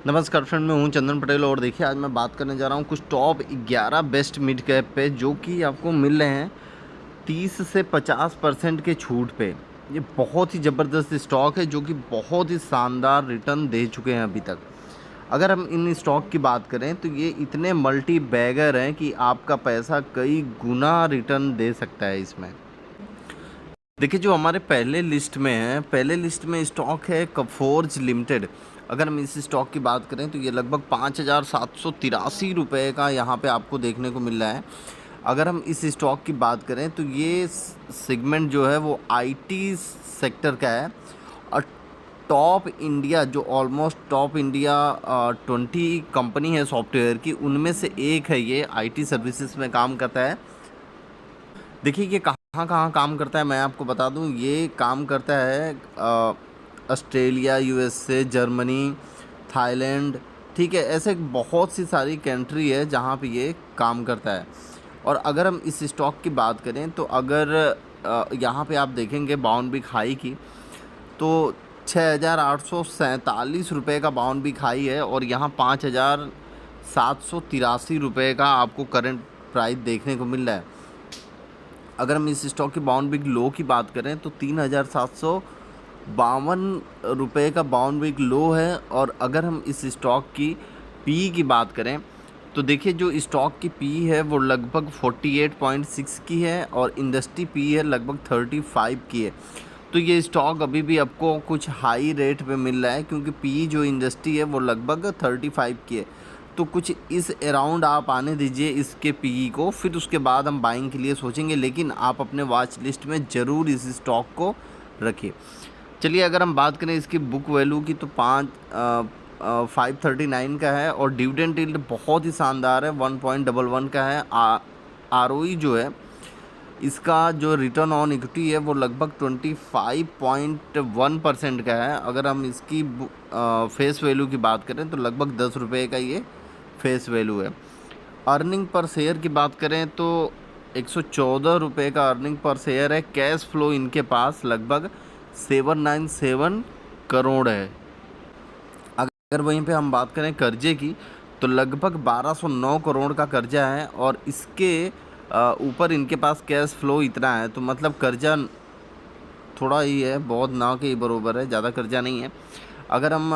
नमस्कार फ्रेंड, मैं हूं चंदन पटेल और देखिए आज मैं बात करने जा रहा हूं कुछ टॉप 11 बेस्ट मिड कैप पे जो कि आपको मिल रहे हैं 30 से 50% के छूट पे। ये बहुत ही ज़बरदस्त स्टॉक है जो कि बहुत ही शानदार रिटर्न दे चुके हैं अभी तक। अगर हम इन स्टॉक की बात करें तो ये इतने मल्टी बैगर हैं कि आपका पैसा कई गुना रिटर्न दे सकता है इसमें। देखिए जो हमारे पहले लिस्ट में है, पहले लिस्ट में स्टॉक है कफोर्ज लिमिटेड। अगर हम इस स्टॉक की बात करें तो ये लगभग 5,783 रुपये का यहाँ पे आपको देखने को मिल रहा है। अगर हम इस स्टॉक की बात करें तो ये सेगमेंट जो है वो आईटी सेक्टर का है और टॉप इंडिया जो ऑलमोस्ट टॉप इंडिया 20 कंपनी है सॉफ्टवेयर की, उनमें से एक है। ये आईटी सर्विसेज में काम करता है। देखिए ये कहाँ कहाँ काम करता है मैं आपको बता दूँ। ये काम करता है ऑस्ट्रेलिया, यूएसए, जर्मनी, थाईलैंड, ठीक है, ऐसे बहुत सी सारी कंट्री है जहाँ पे ये काम करता है। और अगर हम इस स्टॉक की बात करें तो अगर यहाँ पे आप देखेंगे बाउंड बिग हाई की, तो 6,847 रुपये का बाउंड बिग हाई है और यहाँ 5,783 रुपये का आपको करंट प्राइस देखने को मिल रहा है। अगर हम इस स्टॉक की बाउंड बिग लो की बात करें तो 3,752 रुपये का बाउंड बिग लो है। और अगर हम इस स्टॉक की पी की बात करें तो देखिए जो स्टॉक की पी है वो लगभग 48.6 की है और इंडस्ट्री पी है लगभग 35 की है। तो ये स्टॉक अभी भी आपको कुछ हाई रेट पे मिल रहा है क्योंकि पी जो इंडस्ट्री है वो लगभग 35 की है। तो कुछ इस अराउंड आप आने दीजिए इसके पीई को, फिर उसके बाद हम बाइंग के लिए सोचेंगे, लेकिन आप अपने वॉच लिस्ट में ज़रूर इस स्टॉक को रखिए। चलिए अगर हम बात करें इसकी बुक वैल्यू की तो 539 का है और डिविडेंड यील्ड बहुत ही शानदार है, 1.11 का है। आरओई जो है इसका जो रिटर्न ऑन इक्विटी है वो लगभग 25.1% का है। अगर हम इसकी फेस वैल्यू की बात करें तो लगभग 10 रुपये का ये फेस वैल्यू है। अर्निंग पर शेयर की बात करें तो 114 रुपये का अर्निंग पर शेयर है। कैश फ्लो इनके पास लगभग 797 करोड़ है। अगर वहीं पे हम बात करें कर्जे की तो लगभग 1209 करोड़ का कर्जा है और इसके ऊपर इनके पास कैश फ्लो इतना है, तो मतलब कर्जा थोड़ा ही है, बहुत ना के बरोबर है, ज़्यादा कर्जा नहीं है। अगर हम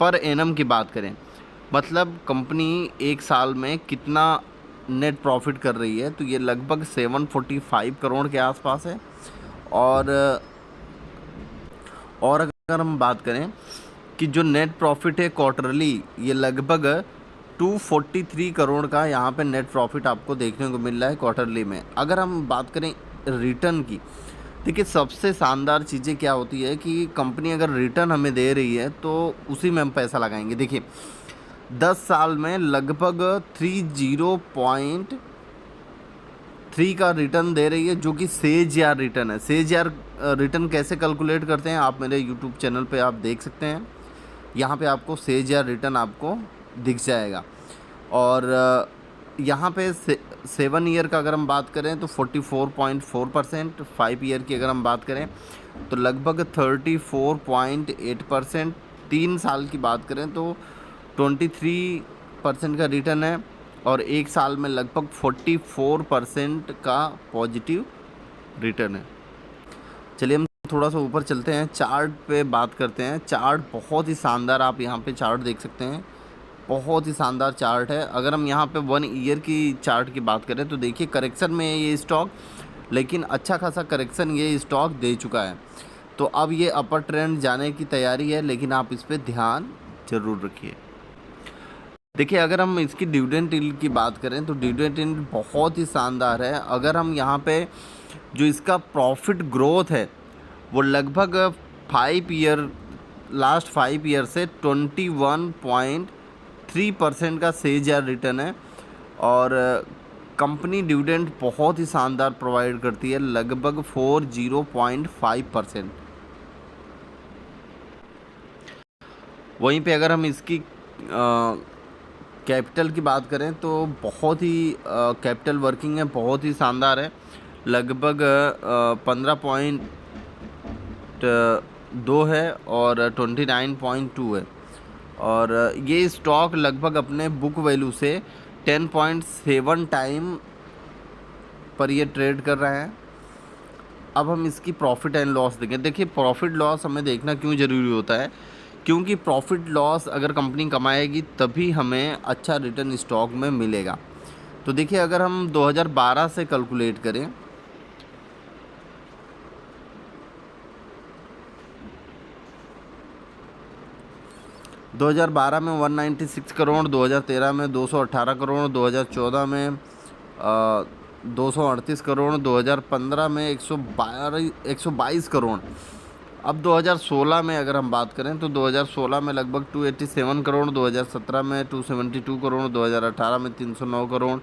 पर एनम की बात करें, मतलब कंपनी एक साल में कितना नेट प्रॉफिट कर रही है, तो ये लगभग 745 करोड़ के आसपास है। और अगर हम बात करें कि जो नेट प्रॉफिट है क्वार्टरली, ये लगभग 243 करोड़ का यहाँ पे नेट प्रॉफिट आपको देखने को मिल रहा है क्वार्टरली में। अगर हम बात करें रिटर्न की, देखिए सबसे शानदार चीज़ें क्या होती है कि कंपनी अगर रिटर्न हमें दे रही है तो उसी में हम पैसा लगाएंगे। देखिए 10 साल में लगभग 30.3 का रिटर्न दे रही है जो कि सेज रिटर्न है। सेज रिटर्न कैसे कैलकुलेट करते हैं आप मेरे यूट्यूब चैनल पे आप देख सकते हैं। यहाँ पे आपको सेज रिटर्न आपको दिख जाएगा। और यहाँ पे 7 ईयर का अगर हम बात करें तो 44.4%, 5 ईयर की अगर हम बात करें तो लगभग 34.8%, 3 साल की बात करें तो 23% का रिटर्न है और एक साल में लगभग 44% का पॉजिटिव रिटर्न है। चलिए हम थोड़ा सा ऊपर चलते हैं, चार्ट पे बात करते हैं। चार्ट बहुत ही शानदार, आप यहाँ पे चार्ट देख सकते हैं, बहुत ही शानदार चार्ट है। अगर हम यहाँ पे 1 ईयर की चार्ट की बात करें तो देखिए करेक्शन में है ये स्टॉक, लेकिन अच्छा खासा करेक्शन ये स्टॉक दे चुका है। तो अब ये अपर ट्रेंड जाने की तैयारी है, लेकिन आप इस पर ध्यान ज़रूर रखिए। देखिए अगर हम इसकी डिविडेंड यील्ड की बात करें तो डिविडेंड यील्ड बहुत ही शानदार है। अगर हम यहाँ पे जो इसका प्रॉफिट ग्रोथ है वो लगभग 5 ईयर, लास्ट 5 ईयर से 21.3% का सेज रिटर्न है। और कंपनी डिविडेंड बहुत ही शानदार प्रोवाइड करती है, लगभग 40.5%। वहीं पे अगर हम इसकी कैपिटल की बात करें तो बहुत ही कैपिटल वर्किंग है, बहुत ही शानदार है, लगभग 15.2 है और 29.2 है। और ये स्टॉक लगभग अपने बुक वैल्यू से 10.7 टाइम पर ये ट्रेड कर रहा है। अब हम इसकी प्रॉफिट एंड लॉस देखें। देखिए, प्रॉफिट लॉस हमें देखना क्यों ज़रूरी होता है, क्योंकि प्रॉफिट लॉस अगर कंपनी कमाएगी तभी हमें अच्छा रिटर्न स्टॉक में मिलेगा। तो देखिए, अगर हम 2012 से कैलकुलेट करें, दो हज़ार बारह में 196 करोड़, 2013 में 218 करोड़, 2014 में 238 करोड़, 2015 में 122 करोड़। अब 2016 में अगर हम बात करें तो 2016 में लगभग 287 करोड़, 2017 में 272 करोड़, 2018 में 309 करोड़,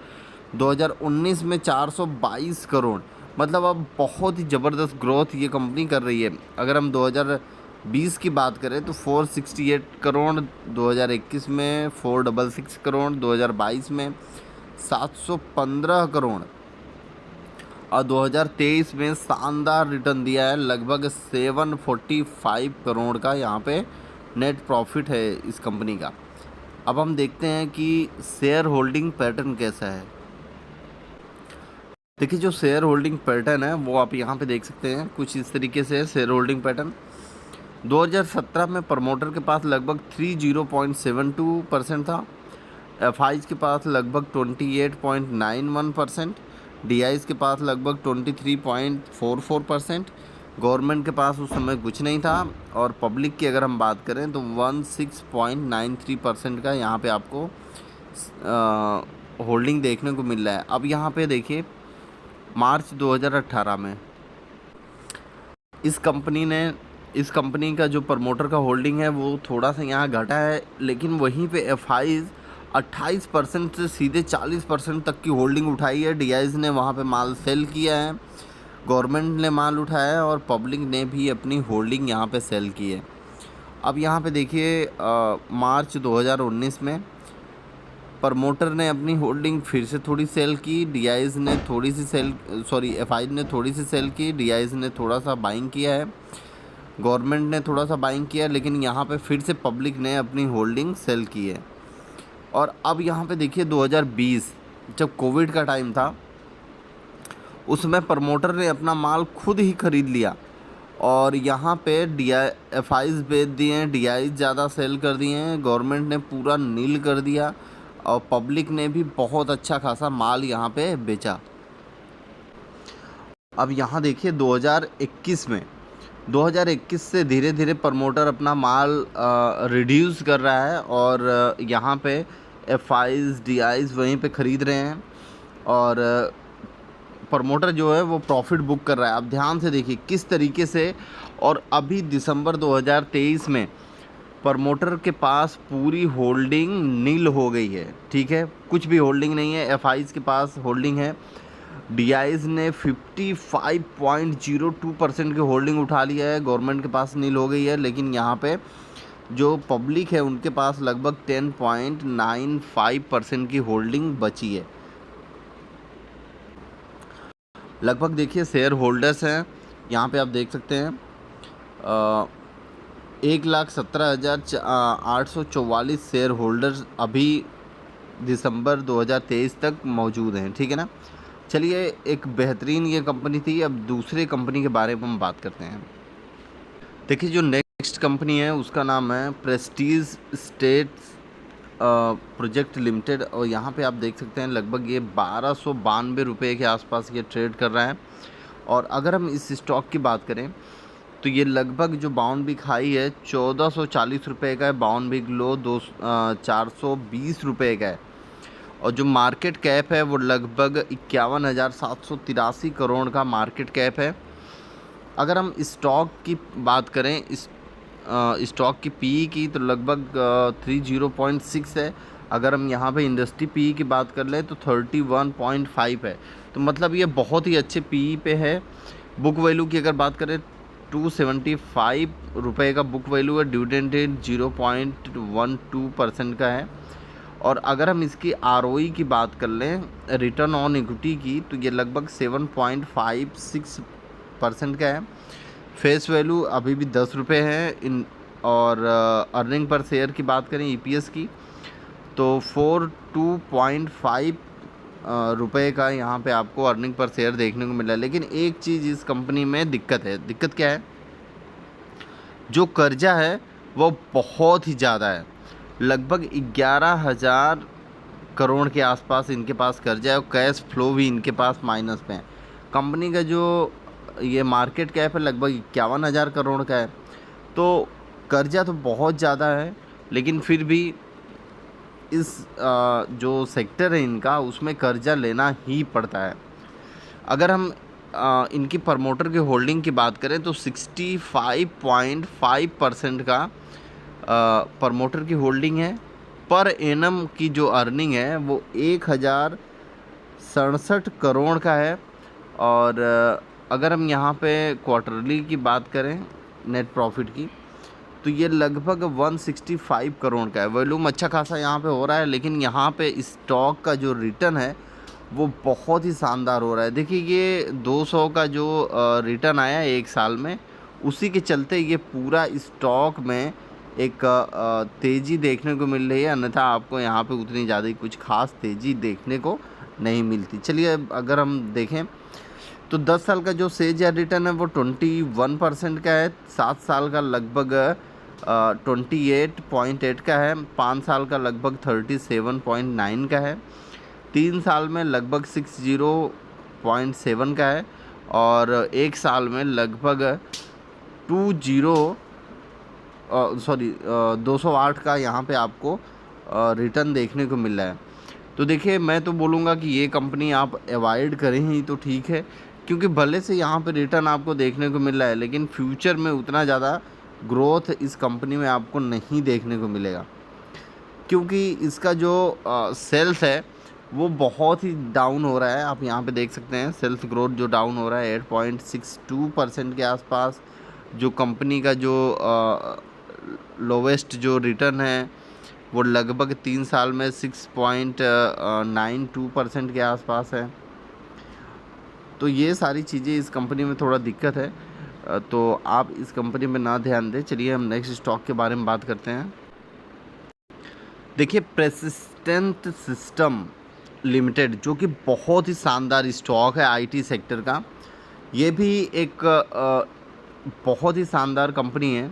2019 में 422 करोड़। मतलब अब बहुत ही ज़बरदस्त ग्रोथ ये कंपनी कर रही है। अगर हम 2020 की बात करें तो 468 करोड़, 2021 में 466 करोड़, 2022 में 715 करोड़ और 2023 में शानदार रिटर्न दिया है। लगभग 745 करोड़ का यहाँ पे नेट प्रॉफिट है इस कंपनी का। अब हम देखते हैं कि शेयर होल्डिंग पैटर्न कैसा है। देखिए, जो शेयर होल्डिंग पैटर्न है वो आप यहाँ पे देख सकते हैं, कुछ इस तरीके से है शेयर होल्डिंग पैटर्न। 2017 में प्रमोटर के पास लगभग 30.72% था, एफआईज के पास लगभग 28.91%, डीआईज के पास लगभग 23.44%, गवर्नमेंट के पास उस समय कुछ नहीं था, और पब्लिक की अगर हम बात करें तो 16.93% का यहाँ पे आपको होल्डिंग देखने को मिल रहा है। अब यहाँ पे देखिए, मार्च 2018 में इस कंपनी का जो प्रमोटर का होल्डिंग है वो थोड़ा सा यहाँ घटा है, लेकिन वहीं पे एफआईज 28% से सीधे 40% तक की होल्डिंग उठाई है। डीआईज ने वहाँ पे माल सेल किया है, गवर्नमेंट ने माल उठाया है और पब्लिक ने भी अपनी होल्डिंग यहाँ पे सेल की है। अब यहाँ पे देखिए, मार्च 2019 में प्रमोटर ने अपनी होल्डिंग फिर से थोड़ी सेल की, डीआईज ने थोड़ी सी एफआईज ने थोड़ी सी सेल की, डीआईज ने थोड़ा सा बाइंग किया है, गवर्नमेंट ने थोड़ा सा बाइंग किया, लेकिन यहाँ पे फिर से पब्लिक ने अपनी होल्डिंग सेल की है। और अब यहाँ पे देखिए, 2020 जब कोविड का टाइम था उसमें प्रमोटर ने अपना माल खुद ही ख़रीद लिया और यहाँ पे एफआईज बेच दिए हैं, डीआईज ज़्यादा सेल कर दिए हैं, गवर्नमेंट ने पूरा नील कर दिया और पब्लिक ने भी बहुत अच्छा खासा माल यहाँ पे बेचा। अब यहाँ देखिए, 2021 से धीरे धीरे प्रमोटर अपना माल रिड्यूस कर रहा है और यहाँ पे एफआईज डीआईज वहीं पे ख़रीद रहे हैं और प्रमोटर जो है वो प्रॉफिट बुक कर रहा है। अब ध्यान से देखिए किस तरीके से, और अभी दिसंबर 2023 में प्रमोटर के पास पूरी होल्डिंग नील हो गई है। ठीक है, कुछ भी होल्डिंग नहीं है, एफआईज के पास होल्डिंग है, डीआईज ने 55.02% की होल्डिंग उठा लिया है, गवर्नमेंट के पास नील हो गई है, लेकिन यहाँ पे जो पब्लिक है उनके पास लगभग 10.95% की होल्डिंग बची है। लगभग देखिए, शेयर होल्डर्स हैं यहाँ पे आप देख सकते हैं 1,17,844 शेयर होल्डर्स अभी दिसंबर 2023 तक मौजूद हैं। ठीक है ना। चलिए, एक बेहतरीन ये कंपनी थी। अब दूसरे कंपनी के बारे में हम बात करते हैं। देखिए, जो नेक्स्ट कंपनी है उसका नाम है प्रेस्टीज स्टेट्स प्रोजेक्ट लिमिटेड और यहाँ पे आप देख सकते हैं लगभग ये 1292 रुपये के आसपास ये ट्रेड कर रहा है। और अगर हम इस स्टॉक की बात करें तो ये लगभग जो बाउंड बिग हाई है 1440 रुपये का है, बाउंड बिग लो 420 रुपये का है और जो मार्केट कैप है वो लगभग 51,783 करोड़ का मार्केट कैप है। अगर हम स्टॉक की बात करें, इस स्टॉक की पीई की तो लगभग 30.6 है। अगर हम यहाँ पे इंडस्ट्री पीई की बात कर लें तो 31.5 है। तो मतलब ये बहुत ही अच्छे पीई पे है। बुक वैल्यू की अगर बात करें 275 रुपये का बुक वैल्यू है, डिविडेंड 0.12% का है। और अगर हम इसकी आरओई की बात कर लें, रिटर्न ऑन इक्विटी की, तो ये लगभग 7.56% का है। फेस वैल्यू अभी भी 10 रुपये है। और अर्निंग पर शेयर की बात करें ईपीएस की, तो 42.5 रुपए का यहाँ पे आपको अर्निंग पर शेयर देखने को मिला है। लेकिन एक चीज़ इस कंपनी में दिक्कत है। दिक्कत क्या है? जो कर्जा है वो बहुत ही ज़्यादा है। लगभग 11,000 करोड़ के आसपास इनके पास कर्जा है और कैश फ्लो भी इनके पास माइनस में है। कंपनी का जो ये मार्केट कैप है लगभग 51,000 करोड़ का है। तो कर्जा तो बहुत ज़्यादा है, लेकिन फिर भी इस जो सेक्टर है इनका, उसमें कर्जा लेना ही पड़ता है। अगर हम इनकी प्रमोटर की होल्डिंग की बात करें तो 65.5% का प्रमोटर की होल्डिंग है। पर एनम की जो अर्निंग है वो 1,067 करोड़ का है। और अगर हम यहाँ पे क्वार्टरली की बात करें नेट प्रॉफिट की, तो ये लगभग 165 करोड़ का है। वॉल्यूम अच्छा खासा यहाँ पे हो रहा है, लेकिन यहाँ पे स्टॉक का जो रिटर्न है वो बहुत ही शानदार हो रहा है। देखिए ये 200 का जो रिटर्न आया है एक साल में, उसी के चलते ये पूरा स्टॉक में एक तेज़ी देखने को मिल रही है। अन्यथा आपको यहाँ पे उतनी ज़्यादा कुछ खास तेज़ी देखने को नहीं मिलती। चलिए अगर हम देखें तो 10 साल का जो सेज रिटर्न है वो 21% का है। 7 साल का लगभग 28.8 का है। 5 साल का लगभग 37.9 का है। 3 साल में लगभग 60.7 का है। और एक साल में लगभग 208 का यहाँ पे आपको रिटर्न देखने को मिल रहा है। तो देखिए मैं तो बोलूँगा कि ये कंपनी आप अवॉइड करें ही तो ठीक है, क्योंकि भले से यहाँ पे रिटर्न आपको देखने को मिल रहा है, लेकिन फ्यूचर में उतना ज़्यादा ग्रोथ इस कंपनी में आपको नहीं देखने को मिलेगा, क्योंकि इसका जो सेल्स है वो बहुत ही डाउन हो रहा है। आप यहाँ पे देख सकते हैं सेल्स ग्रोथ जो डाउन हो रहा है 8.62% के आसपास। जो कंपनी का जो लोवेस्ट जो रिटर्न है वो लगभग 3 साल में 6.92% के आसपास है। तो ये सारी चीज़ें इस कंपनी में थोड़ा दिक्कत है, तो आप इस कंपनी में ना ध्यान दें। चलिए हम नेक्स्ट स्टॉक के बारे में बात करते हैं। देखिए प्रेसिस्टेंट सिस्टम लिमिटेड, जो कि बहुत ही शानदार स्टॉक है आईटी सेक्टर का। ये भी एक बहुत ही शानदार कंपनी है।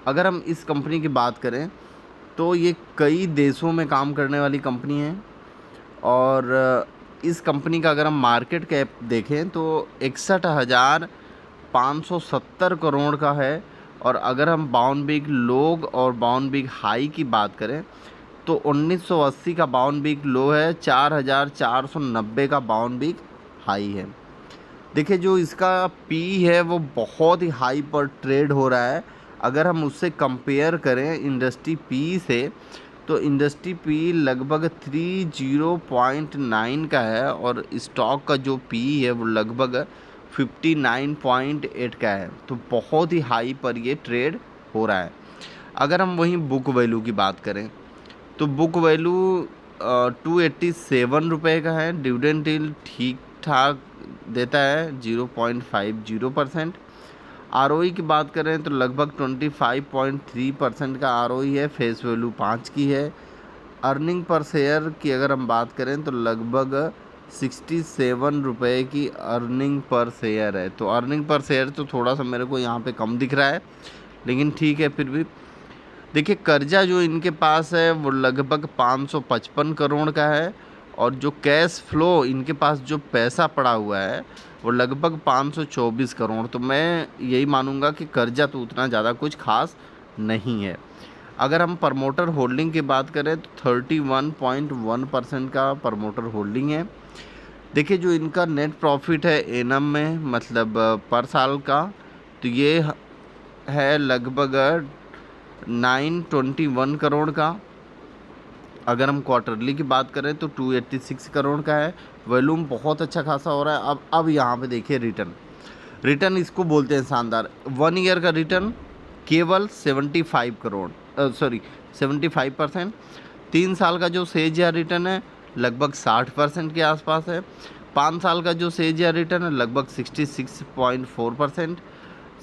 अगर हम इस कंपनी की बात करें तो ये कई देशों में काम करने वाली कंपनी है। और इस कंपनी का अगर हम मार्केट कैप देखें तो 61,570 करोड़ का है। और अगर हम बाउंड बिग लोग और बाउंड बिग हाई की बात करें तो 1980 का बाउंड बिग लो है, 4,490 का बाउंड बिग हाई है। देखिए जो इसका पी है वो बहुत ही हाई पर ट्रेड हो रहा है। अगर हम उससे कंपेयर करें इंडस्ट्री पी से, तो इंडस्ट्री पी लगभग 30.9 का है और स्टॉक का जो पी है वो लगभग 59.8 का है। तो बहुत ही हाई पर ये ट्रेड हो रहा है। अगर हम वहीं बुक वैल्यू की बात करें तो बुक वैल्यू 287 रुपये का है। डिविडेंड यील्ड ठीक ठाक देता है 0.50%। आरओई की बात करें तो लगभग 25.3% का आरओई है। फेस वैल्यू 5 की है। अर्निंग पर शेयर की अगर हम बात करें तो लगभग 67 रुपये की अर्निंग पर शेयर है। तो अर्निंग पर शेयर तो थोड़ा सा मेरे को यहाँ पे कम दिख रहा है, लेकिन ठीक है फिर भी। देखिए कर्जा जो इनके पास है वो लगभग 555 करोड़ का है। और जो कैश फ्लो इनके पास जो पैसा पड़ा हुआ है वो लगभग 524 करोड़। तो मैं यही मानूंगा कि कर्जा तो उतना ज़्यादा कुछ खास नहीं है। अगर हम प्रमोटर होल्डिंग की बात करें तो 31.1% का प्रमोटर होल्डिंग है। देखिए जो इनका नेट प्रॉफिट है एनम में, मतलब पर साल का, तो ये है लगभग 921 करोड़ का। अगर हम क्वार्टरली की बात करें तो 286 करोड़ का है। वॉल्यूम बहुत अच्छा खासा हो रहा है। अब यहाँ पे देखिए रिटर्न इसको बोलते हैं शानदार। 1 ईयर का रिटर्न केवल 75%। 3 साल का जो सेज या रिटर्न है लगभग 60% के आसपास है। 5 साल का जो सेज या रिटर्न है लगभग 66.4%।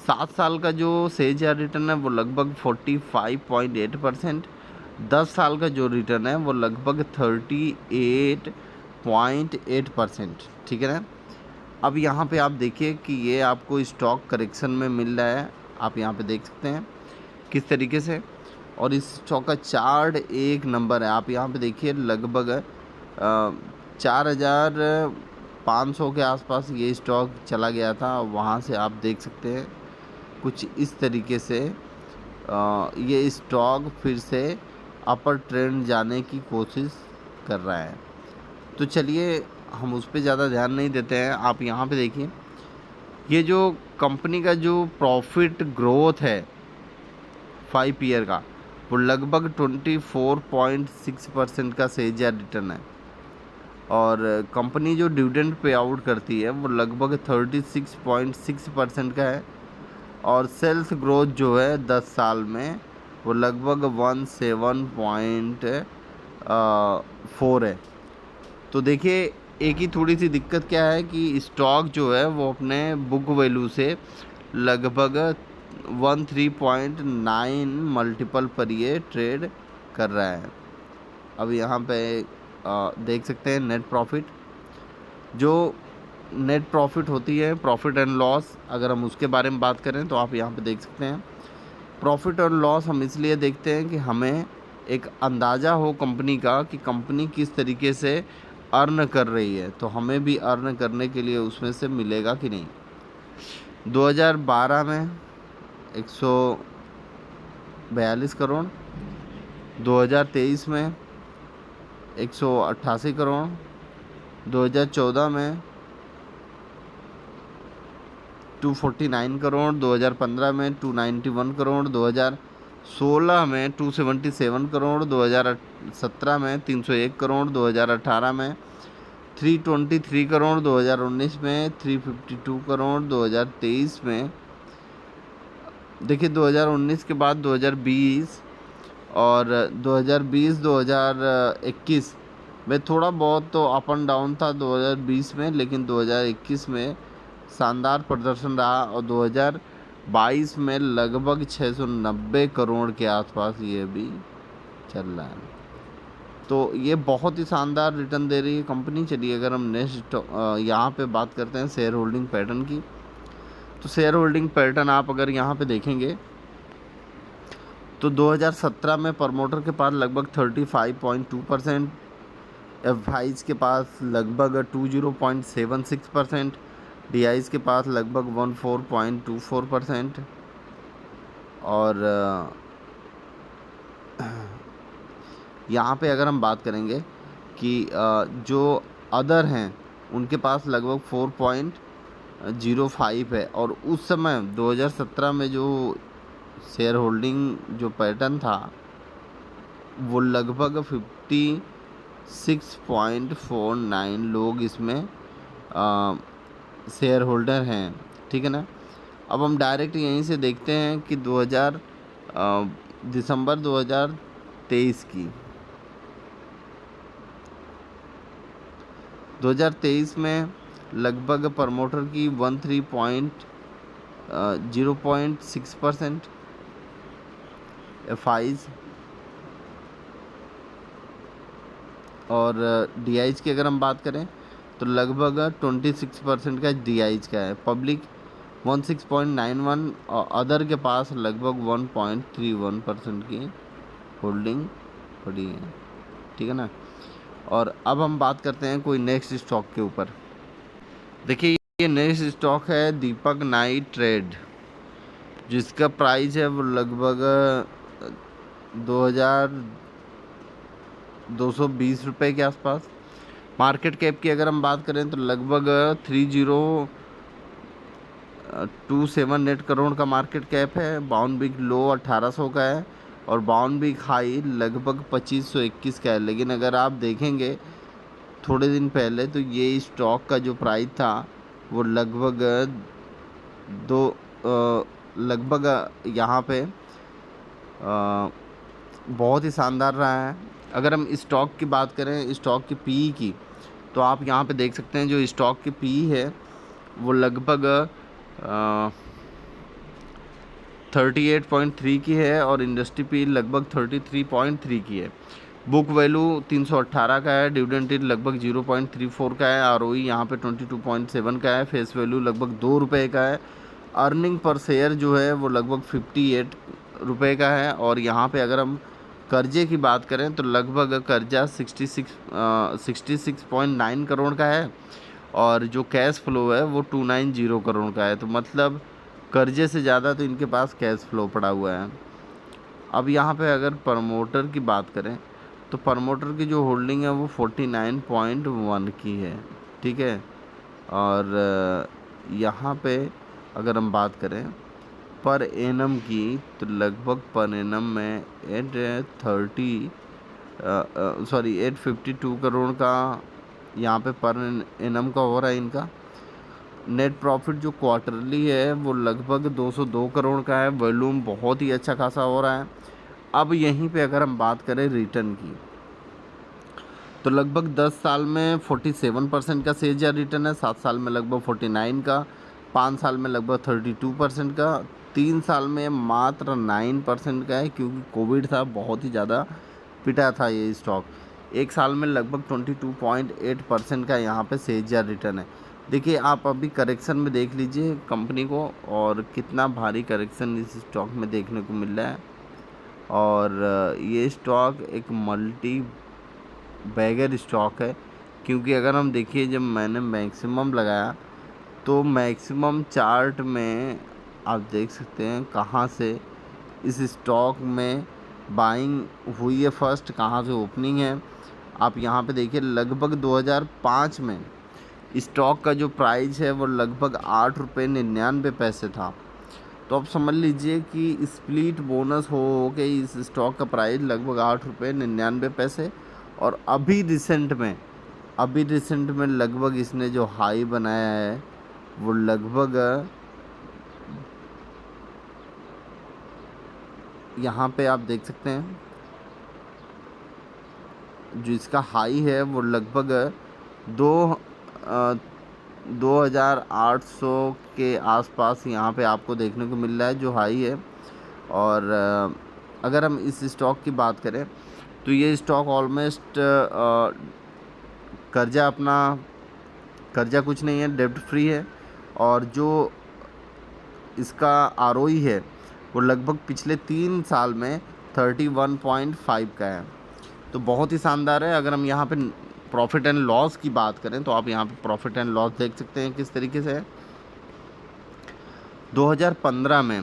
7 साल का जो CAGR रिटर्न है वो लगभग 45.8%। 10 साल का जो रिटर्न है वो लगभग 38.8%। ठीक है ना। अब यहाँ पे आप देखिए कि ये आपको स्टॉक करेक्शन में मिल रहा है, आप यहाँ पे देख सकते हैं किस तरीके से। और इस स्टॉक का चार्ट एक नंबर है। आप यहाँ पे देखिए लगभग 4,500 के आसपास ये स्टॉक चला गया था। वहाँ से आप देख सकते हैं कुछ इस तरीके से ये स्टॉक फिर से अपर ट्रेंड जाने की कोशिश कर रहा है। तो चलिए हम उस पर ज़्यादा ध्यान नहीं देते हैं। आप यहाँ पे देखिए ये जो कंपनी का जो प्रॉफिट ग्रोथ है 5 ईयर का वो लगभग 24.6% का CAGR रिटर्न है। और कंपनी जो डिविडेंड पे आउट करती है वो लगभग 36.6% का है। और सेल्स ग्रोथ जो है 10 साल में वो लगभग 17.4 है। तो देखिए एक ही थोड़ी सी दिक्कत क्या है कि स्टॉक जो है वो अपने बुक वैल्यू से लगभग 13.9 मल्टीपल पर ये ट्रेड कर रहा है। अब यहाँ पे देख सकते हैं नेट प्रॉफिट, जो नेट प्रॉफिट होती है प्रॉफिट एंड लॉस, अगर हम उसके बारे में बात करें तो आप यहाँ पे देख सकते हैं प्रॉफिट और लॉस हम इसलिए देखते हैं कि हमें एक अंदाज़ा हो कंपनी का कि कंपनी किस तरीके से अर्न कर रही है, तो हमें भी अर्न करने के लिए उसमें से मिलेगा कि नहीं। 2012 में 142 करोड़, 2023 में 188 करोड़, 2014 में 249 करोड़, 2015 में 291 करोड़, 2016 में 277 करोड़, 2017 में 301 करोड़, 2018 में 323 करोड़, 2019 में 352 करोड़, 2023 में देखिए 2019 के बाद 2020 और 2020-2021 में थोड़ा बहुत तो अप एंड डाउन था 2020 में, लेकिन 2021 में शानदार प्रदर्शन रहा और 2022 में लगभग 690 करोड़ के आसपास ये भी चल रहा है। तो ये बहुत ही शानदार रिटर्न दे रही है कंपनी। चलिए अगर हम नेक्स्ट यहाँ पे बात करते हैं शेयर होल्डिंग पैटर्न की, तो शेयर होल्डिंग पैटर्न आप अगर यहाँ पे देखेंगे तो 2017 में प्रमोटर के पास लगभग 35.2%, एफआईज के पास लगभग 20.76%, डीआईज के पास लगभग 14.24%। और यहाँ पे अगर हम बात करेंगे कि जो अदर हैं उनके पास लगभग 4.05 है। और उस समय 2017 में जो शेयर होल्डिंग जो पैटर्न था वो लगभग 56.49 लोग इसमें शेयर होल्डर हैं। ठीक है ना। अब हम डायरेक्ट यहीं से देखते हैं कि दिसंबर 2023 की 2023 में लगभग प्रमोटर की 0.6% एफआईज और डीआईज की अगर हम बात करें तो लगभग 26% का डीआईज का है। पब्लिक 16.91 और अदर के पास लगभग 1.31% की होल्डिंग पड़ी है। ठीक है ना। और अब हम बात करते हैं कोई नेक्स्ट स्टॉक के ऊपर। देखिए ये नेक्स्ट स्टॉक है दीपक नाइट ट्रेड, जिसका प्राइस है वो लगभग 2,220 रुपये के आसपास। मार्केट कैप की अगर हम बात करें तो लगभग 3027 करोड़ का मार्केट कैप है। बाउंड बिग लो 1800 का है और बाउंड बिग हाई लगभग 2521 का है। लेकिन अगर आप देखेंगे थोड़े दिन पहले तो ये स्टॉक का जो प्राइस था वो लगभग यहाँ पे बहुत ही शानदार रहा है। अगर हम स्टॉक की बात करें स्टॉक की पीई की, तो आप यहाँ पे देख सकते हैं जो स्टॉक की पीई है वो लगभग 38.3 की है और इंडस्ट्री पी लगभग 33.3 की है। बुक वैल्यू 318 का है, डिविडेंड यील्ड लगभग 0.34 का है, आरओई यहाँ पे 22.7 का है, फेस वैल्यू लगभग 2 रुपये का है, अर्निंग पर शेयर जो है वो लगभग 58 रुपये का है। और यहाँ पे अगर हम कर्जे की बात करें तो लगभग कर्जा 66.9 करोड़ का है और जो कैश फ्लो है वो 290 करोड़ का है। तो मतलब कर्जे से ज़्यादा तो इनके पास कैश फ्लो पड़ा हुआ है। अब यहाँ पे अगर प्रमोटर की बात करें तो प्रमोटर की जो होल्डिंग है वो 49.1 की है, ठीक है। और यहाँ पे अगर हम बात करें पर एनम की तो लगभग पर एनम में 852 करोड़ का यहाँ पे पर एनम का हो रहा है इनका। नेट प्रॉफिट जो क्वार्टरली है वो लगभग 202 करोड़ का है, वॉल्यूम बहुत ही अच्छा खासा हो रहा है। अब यहीं पे अगर हम बात करें रिटर्न की तो लगभग 10 साल में 47% का CAGR रिटर्न है, 7 साल में लगभग 49 का, 5 साल में लगभग 32% का, 3 साल में मात्र 9% का है क्योंकि कोविड था, बहुत ही ज़्यादा पिटा था ये स्टॉक। 1 साल में लगभग 22.8% का यहाँ पे CAGR रिटर्न है। देखिए आप अभी करेक्शन में देख लीजिए कंपनी को और कितना भारी करेक्शन इस स्टॉक में देखने को मिल रहा है। और ये स्टॉक एक मल्टी बैगर स्टॉक है क्योंकि अगर हम देखिए जब मैंने मैक्सिमम लगाया तो मैक्सिमम चार्ट में आप देख सकते हैं कहाँ से इस स्टॉक में बाइंग हुई है, फर्स्ट कहाँ से ओपनिंग है। आप यहाँ पे देखिए लगभग 2005 में स्टॉक का जो प्राइस है वो लगभग 8 रुपये 99 पैसे था। तो आप समझ लीजिए कि स्प्लिट बोनस हो के इस स्टॉक का प्राइस लगभग 8 रुपये 99 पैसे। और अभी रिसेंट में लगभग इसने जो हाई बनाया है वो लगभग यहाँ पे आप देख सकते हैं जो इसका हाई है वो लगभग 2800 के आसपास यहाँ पे आपको देखने को मिल रहा है जो हाई है। और अगर हम इस स्टॉक की बात करें तो ये स्टॉक ऑलमोस्ट कर्जा कुछ नहीं है, डेब्ट फ्री है। और जो इसका आरओई है वो लगभग पिछले 3 साल में 31.5 का है, तो बहुत ही शानदार है। अगर हम यहाँ पे प्रॉफिट एंड लॉस की बात करें तो आप यहाँ पे प्रॉफिट एंड लॉस देख सकते हैं किस तरीके से है। 2015 में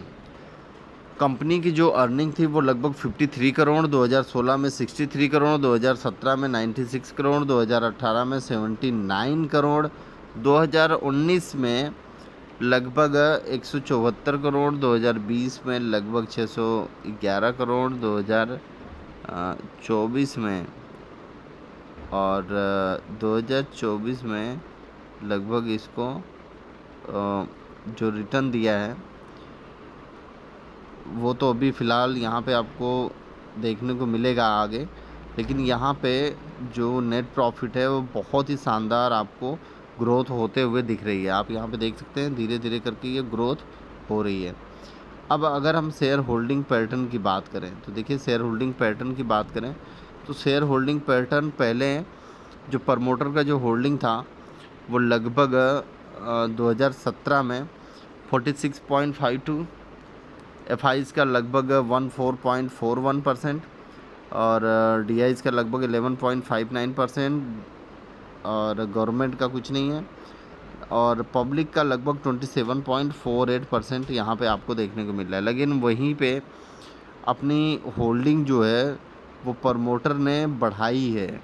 कंपनी की जो अर्निंग थी वो लगभग 53 करोड़, 2016 में 63 करोड़, 2017 में 96 करोड़, 2018 में 79 करोड़, 2019 में लगभग 174 करोड़, 2020 में लगभग 611 करोड़, 2024 में और 2024 में लगभग इसको जो रिटर्न दिया है वो तो अभी फ़िलहाल यहाँ पे आपको देखने को मिलेगा आगे, लेकिन यहाँ पे जो नेट प्रॉफिट है वो बहुत ही शानदार आपको ग्रोथ होते हुए दिख रही है। आप यहाँ पे देख सकते हैं धीरे धीरे करके ये ग्रोथ हो रही है। अब अगर हम शेयर होल्डिंग पैटर्न की बात करें तो देखिए शेयर होल्डिंग पैटर्न की बात करें तो शेयर होल्डिंग पैटर्न पहले जो प्रमोटर का जो होल्डिंग था वो लगभग 2017 में 46.52, एफआईज़ का लगभग 14.41% और डीआईज़ का लगभग 11.59% और गवर्नमेंट का कुछ नहीं है और पब्लिक का लगभग 27.48% यहाँ पे आपको देखने को मिल रहा है। लेकिन वहीं पे अपनी होल्डिंग जो है वो प्रमोटर ने बढ़ाई है,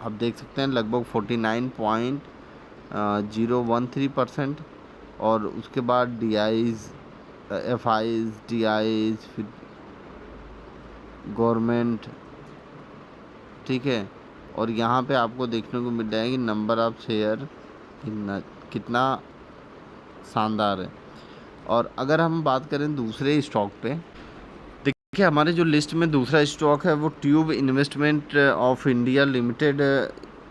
आप देख सकते हैं लगभग 49.013% और उसके बाद डीआईज़, एफआईज़, डीआईज़, फिर गवर्नमेंट, ठीक है। और यहाँ पे आपको देखने को मिल रहा है कि नंबर ऑफ शेयर कितना शानदार है। और अगर हम बात करें दूसरे स्टॉक पे, देखिए हमारे जो लिस्ट में दूसरा स्टॉक है वो tube investment of India limited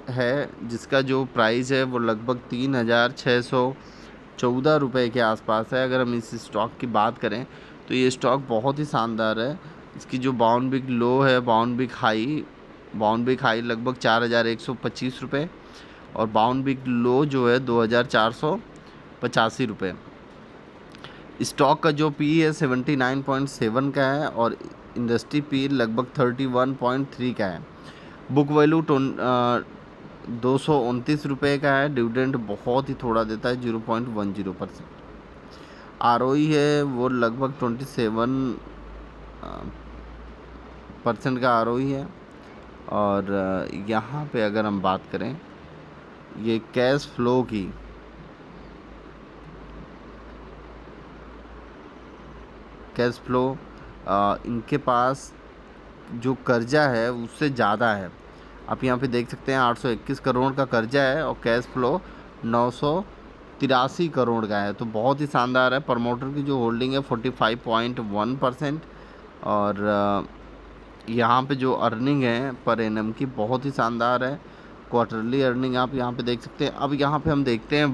है, जिसका जो प्राइस है वो लगभग 3614 रुपये के आसपास है। अगर हम इस स्टॉक की बात करें तो ये स्टॉक बहुत ही शानदार है। इसकी जो बाउंड बिग लो है, बाउंड बिग हाई लगभग 4,125 रुपये और बाउंड बिग लो जो है 2,485 रुपये। स्टॉक का जो पी है 79.7 का है और इंडस्ट्री पी लगभग 31.3 का है। बुक वैल्यू 229 रुपये का है। डिविडेंड बहुत ही थोड़ा देता है, 0.10%। आरओई है वो लगभग 27% का आरओई है। और यहाँ पे अगर हम बात करें ये कैश फ्लो की, इनके पास जो कर्जा है उससे ज़्यादा है। आप यहाँ पे देख सकते हैं 821 करोड़ का कर्जा है और कैश फ्लो 983 करोड़ का है। तो बहुत ही शानदार है। प्रमोटर की जो होल्डिंग है 45.1% और यहाँ पे जो अर्निंग है पर एनम की बहुत ही शानदार है। क्वार्टरली अर्निंग आप यहाँ पे देख सकते हैं। अब यहाँ पे हम देखते हैं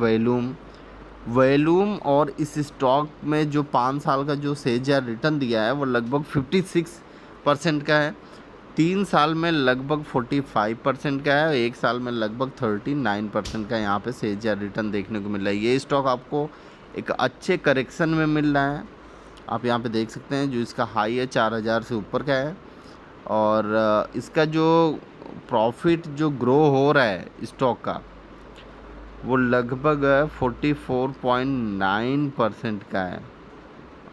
वैल्यूम और इस स्टॉक में जो 5 साल का जो सेज या रिटर्न दिया है वो लगभग 56% का है। 3 साल में लगभग 45% का है, 1 साल में लगभग 39% का यहाँ पे सेज या रिटर्न देखने को मिल रहा है। ये स्टॉक आपको एक अच्छे करेक्शन में मिल रहा है। आप यहाँ पे देख सकते हैं जो इसका हाई है 4,000 से ऊपर का है और इसका जो प्रॉफिट जो ग्रो हो रहा है स्टॉक का वो लगभग 44.9% का है।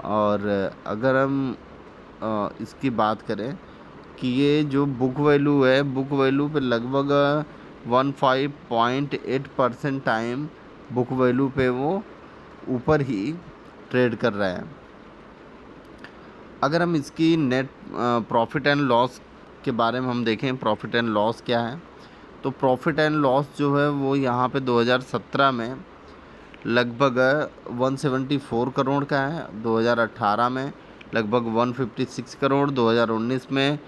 और अगर हम इसकी बात करें कि ये जो बुक वैल्यू है, बुक वैल्यू पे लगभग 15.8% टाइम बुक वैल्यू पे वो ऊपर ही ट्रेड कर रहा है। अगर हम इसकी नेट प्रॉफिट एंड लॉस के बारे में हम देखें, प्रॉफिट एंड लॉस क्या है, तो प्रॉफिट एंड लॉस जो है वो यहाँ पे 2017 में लगभग 174 करोड़ का है, 2018 में लगभग 156 करोड़, 2019 में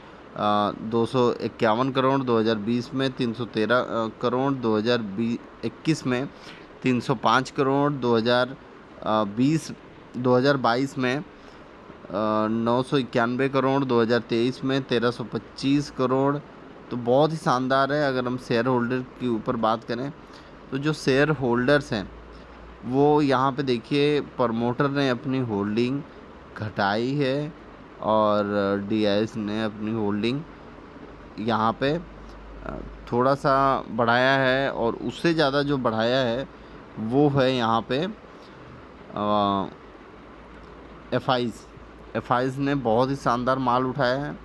251 करोड़, 2020 में 313 करोड़, 2021 में 305 करोड़, 2022 में 991 करोड़, 2023 में 1325 करोड़। तो बहुत ही शानदार है। अगर हम शेयर होल्डर के ऊपर बात करें तो जो शेयर होल्डर्स हैं वो यहाँ पे देखिए प्रमोटर ने अपनी होल्डिंग घटाई है और डीआईएस ने अपनी होल्डिंग यहाँ पे थोड़ा सा बढ़ाया है और उससे ज़्यादा जो बढ़ाया है वो है यहाँ पे एफआईज ने बहुत ही शानदार माल उठाया है।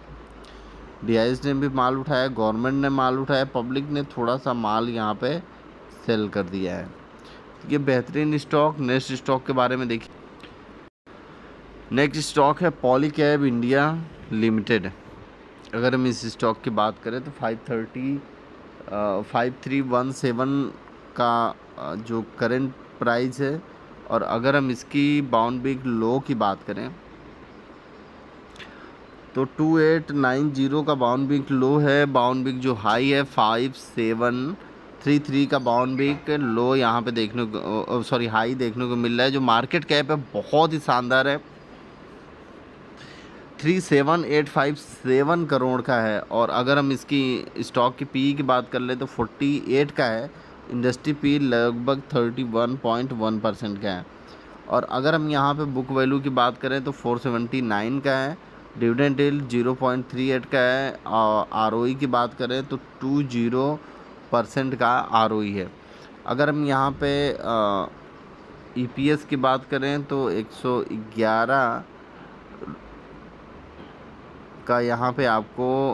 डीआईएस ने भी माल उठाया, गवर्नमेंट ने माल उठाया, पब्लिक ने थोड़ा सा माल यहाँ पे सेल कर दिया है। ये बेहतरीन स्टॉक। नेक्स्ट स्टॉक के बारे में देखिए। नेक्स्ट स्टॉक है पॉलीकैब इंडिया लिमिटेड। अगर हम इस स्टॉक की बात करें तो 5317 का जो करंट प्राइस है और अगर हम इसकी बाउंड बिग लो की बात करें तो 2890 का बाउंड बिग लो है। बाउंड बिग जो हाई है 5733 का बाउंड बिग लो यहाँ पे देखने को हाई देखने को मिल रहा है। जो मार्केट कैप है बहुत ही शानदार है, 37,857 करोड़ का है और अगर हम इसकी स्टॉक की पी की बात कर ले तो 48 का है। इंडस्ट्री पी लगभग 31.1% का है और अगर हम यहाँ पे बुक वैल्यू की बात करें तो 479 का है। डिविडेंड यील्ड 0.38 का है। आरओई की बात करें तो 20% का आरओई है। अगर हम यहाँ पे ईपीएस की बात करें तो 111 का यहाँ पे आपको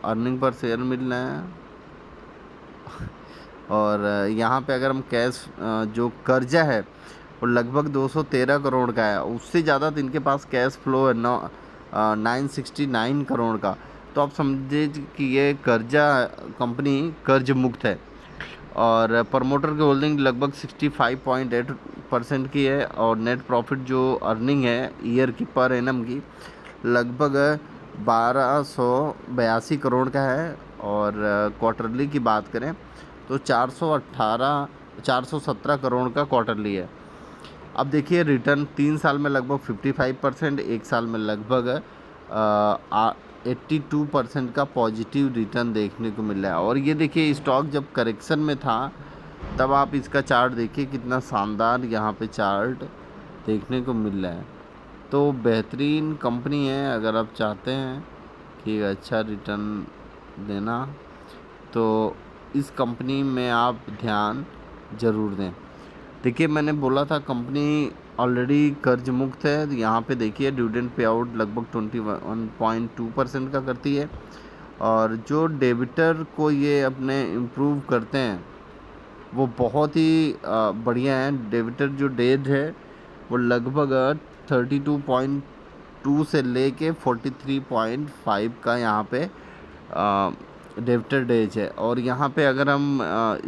अर्निंग पर शेयर मिल रहा है और यहाँ पे अगर हम कैश जो कर्जा है वो लगभग 213 करोड़ का है, उससे ज़्यादा तो इनके पास कैश फ्लो है 969 करोड़ का। तो आप समझे कि ये कर्जा कंपनी कर्ज मुक्त है और प्रमोटर की होल्डिंग लगभग 65.8% की है और नेट प्रॉफिट जो अर्निंग है ईयर की पर एनम की लगभग 1282 करोड़ का है और क्वार्टरली की बात करें तो 417 करोड़ का क्वार्टरली है। अब देखिए रिटर्न 3 साल में लगभग 55%, 1 साल में लगभग 82% का पॉजिटिव रिटर्न देखने को मिल रहा है। और ये देखिए स्टॉक जब करेक्शन में था तब आप इसका चार्ट देखिए कितना शानदार यहाँ पे चार्ट देखने को मिल रहा है। तो बेहतरीन कंपनी है, अगर आप चाहते हैं कि अच्छा रिटर्न देना तो इस कंपनी में आप ध्यान ज़रूर दें। देखिए मैंने बोला था कंपनी ऑलरेडी कर्ज मुक्त है। तो यहाँ पे देखिए डिविडेंड पे आउट लगभग 21.2% का करती है। और जो डेबिटर को ये अपने इम्प्रूव करते हैं वो बहुत ही बढ़िया है। डेबिटर जो डेज है वो लगभग 32.2 से लेके 43.5 का यहाँ पे डेबिटर डेज है। और यहाँ पे अगर हम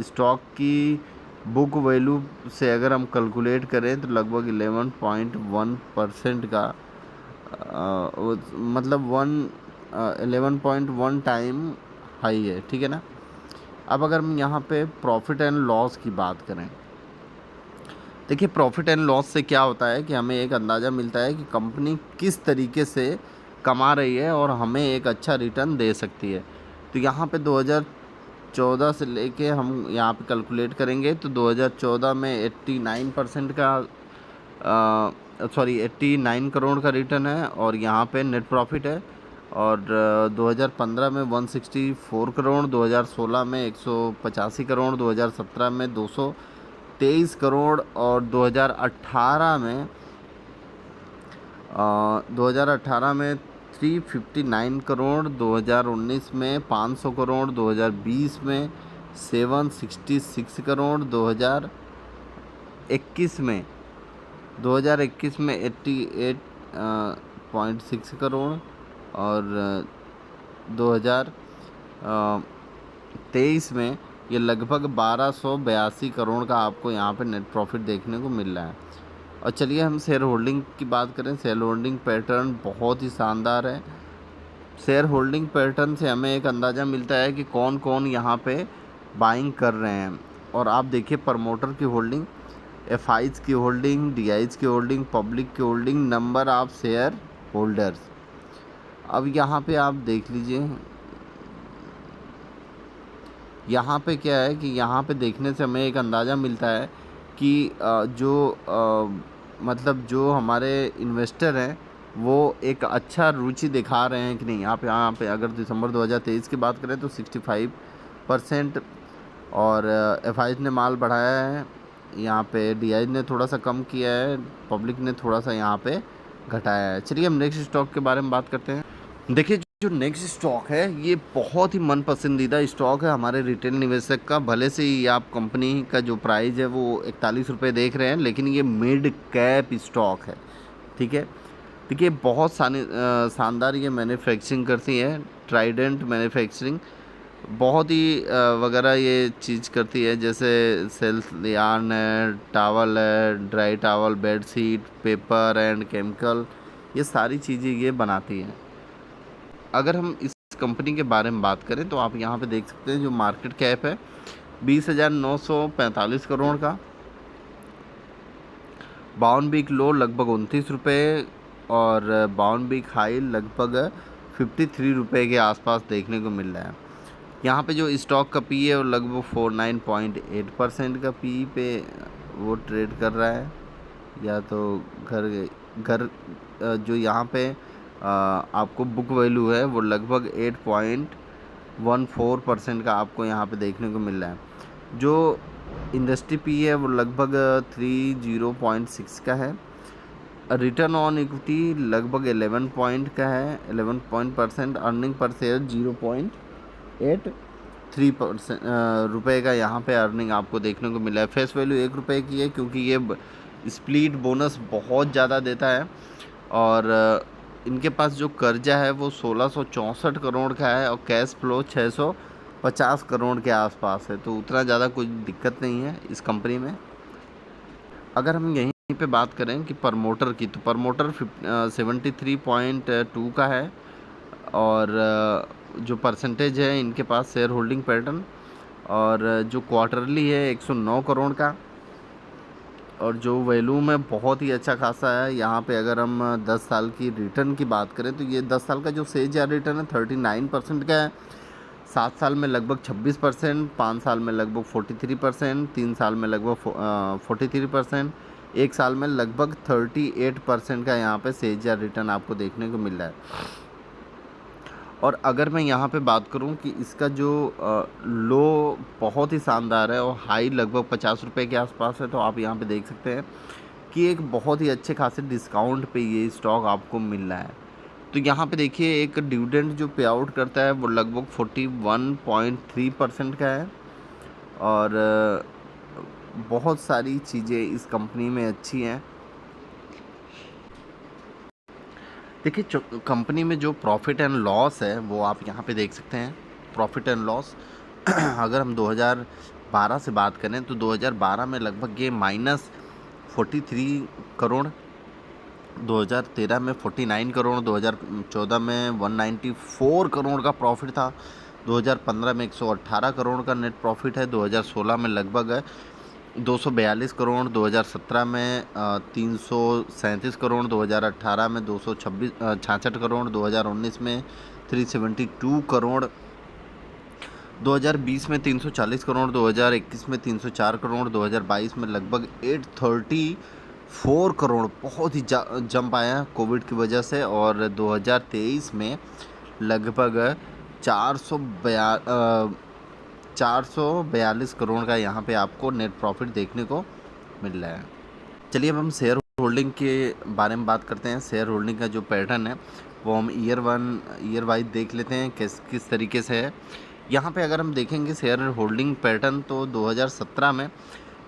स्टॉक की बुक वैल्यू से अगर हम कैलकुलेट करें तो लगभग 11.1% का मतलब 11.1 टाइम हाई है, ठीक है ना। अब अगर हम यहाँ पे प्रॉफिट एंड लॉस की बात करें, देखिए प्रॉफिट एंड लॉस से क्या होता है कि हमें एक अंदाज़ा मिलता है कि कंपनी किस तरीके से कमा रही है और हमें एक अच्छा रिटर्न दे सकती है। तो यहाँ पे 2014 से लेके हम यहाँ पे कैलकुलेट करेंगे तो 2014 में 89% का 89 करोड़ का रिटर्न है और यहाँ पे नेट प्रॉफिट है। और 2015 में 164 करोड़, 2016 में 185 करोड़, 2017 में 223 करोड़ और 2018 में 359 करोड़, 2019 में 500 करोड़, 2020 में 766 करोड़, 2021 में 88.6 करोड़ और 2023 में ये लगभग 1282 करोड़ का आपको यहाँ पे नेट प्रॉफिट देखने को मिल रहा है। और चलिए हम शेयर होल्डिंग की बात करें। शेयर होल्डिंग पैटर्न बहुत ही शानदार है। शेयर होल्डिंग पैटर्न से हमें एक अंदाज़ा मिलता है कि कौन कौन यहाँ पे बाइंग कर रहे हैं। और आप देखिए प्रमोटर की होल्डिंग, एफआईज की होल्डिंग, डीआईज की होल्डिंग, पब्लिक की holding, number of share holders. अब यहाँ पे आप देख लीजिए, यहाँ पे क्या है कि यहाँ पे देखने से हमें एक अंदाज़ा मिलता है कि मतलब जो हमारे इन्वेस्टर हैं वो एक अच्छा रुचि दिखा रहे हैं कि नहीं। यहाँ पे अगर दिसंबर 2023 की बात करें तो 65% और एफआईज ने माल बढ़ाया है, यहाँ पे डीआईज ने थोड़ा सा कम किया है, पब्लिक ने थोड़ा सा यहाँ पे घटाया है। चलिए हम नेक्स्ट स्टॉक के बारे में बात करते हैं। देखिए जो नेक्स्ट स्टॉक है ये बहुत ही मन पसंदीदा स्टॉक है हमारे रिटेल निवेशक का। भले से ही आप कंपनी का जो प्राइस है वो 41 रुपये देख रहे हैं, लेकिन ये मिड कैप स्टॉक है, ठीक है। देखिए बहुत शानदार ये मैन्युफैक्चरिंग करती है। ट्राइडेंट मैन्युफैक्चरिंग बहुत ही वगैरह ये चीज़ करती है, जैसे सेल्स यार्न है, टावल है, dry towel, bed sheet, paper and chemical, ये सारी चीज़ें ये बनाती है। अगर हम इस कंपनी के बारे में बात करें तो आप यहाँ पे देख सकते हैं जो मार्केट कैप है 20,945 करोड़ का। बाउन वीक लो लगभग 29 रुपये और बाउन वीक हाई लगभग 53 रुपये के आसपास देखने को मिल रहा है। यहाँ पे जो स्टॉक का पी है वो लगभग 49.8% का पी पे वो ट्रेड कर रहा है। या तो घर घर जो यहाँ पे आपको बुक वैल्यू है वो लगभग 8.14% का आपको यहाँ पे देखने को मिल रहा है। जो इंडस्ट्री पी है वो लगभग 30.6 का है। रिटर्न ऑन इक्विटी लगभग 11 पॉइंट का है, 11% अर्निंग पर शेयर 0.83 रुपये का यहाँ पे अर्निंग आपको देखने को मिला है। फेस वैल्यू 1 रुपये की है क्योंकि ये स्प्लिट बोनस बहुत ज़्यादा देता है। और इनके पास जो कर्जा है वो 1664 करोड़ का है और कैश फ्लो 650 करोड़ के आसपास है, तो उतना ज़्यादा कोई दिक्कत नहीं है इस कंपनी में। अगर हम यहीं पे बात करें कि प्रमोटर की, तो प्रमोटर 73.2 का है और जो परसेंटेज है इनके पास शेयर होल्डिंग पैटर्न, और जो क्वार्टरली है 109 करोड़ का। और जो वैल्यू में बहुत ही अच्छा खासा है। यहाँ पे अगर हम 10 साल की रिटर्न की बात करें तो ये 10 साल का जो सेज रिटर्न है 39% का है। 7 साल में लगभग 26%, 5 साल में लगभग 43%, 3 साल में लगभग 43%, 1 साल में लगभग 38% का यहाँ पे सेज रिटर्न आपको देखने को मिल रहा है। और अगर मैं यहाँ पे बात करूँ कि इसका जो लो बहुत ही शानदार है और हाई लगभग 50 रुपये के आसपास है, तो आप यहाँ पे देख सकते हैं कि एक बहुत ही अच्छे खासे डिस्काउंट पे ये स्टॉक आपको मिल रहा है। तो यहाँ पे देखिए एक डिविडेंड जो पे आउट करता है वो लगभग 41.3% का है। और बहुत सारी चीज़ें इस कंपनी में अच्छी हैं। देखिए कंपनी में जो प्रॉफिट एंड लॉस है वो आप यहाँ पे देख सकते हैं। प्रॉफिट एंड लॉस अगर हम 2012 से बात करें तो 2012 में लगभग ये -43 करोड़, 2013 में 49 करोड़, 2014 में 194 करोड़ का प्रॉफिट था, 2015 में 118 करोड़ का नेट प्रॉफिट है, 2016 में लगभग 242 करोड़, 2017 में 337 करोड़, 2018 में 266 करोड़, 2019 में 372 करोड़, 2020 में 340 करोड़, 2021 में 304 करोड़, 2022 में लगभग 834 करोड़। बहुत ही जंप आया कोविड की वजह से। और 2023 में लगभग 442 करोड़ का यहाँ पे आपको नेट प्रॉफिट देखने को मिल रहा है। चलिए अब हम शेयर होल्डिंग के बारे में बात करते हैं। शेयर होल्डिंग का जो पैटर्न है वो हम ईयर वाइज देख लेते हैं किस तरीके से है। यहाँ पे अगर हम देखेंगे शेयर होल्डिंग पैटर्न तो 2017 में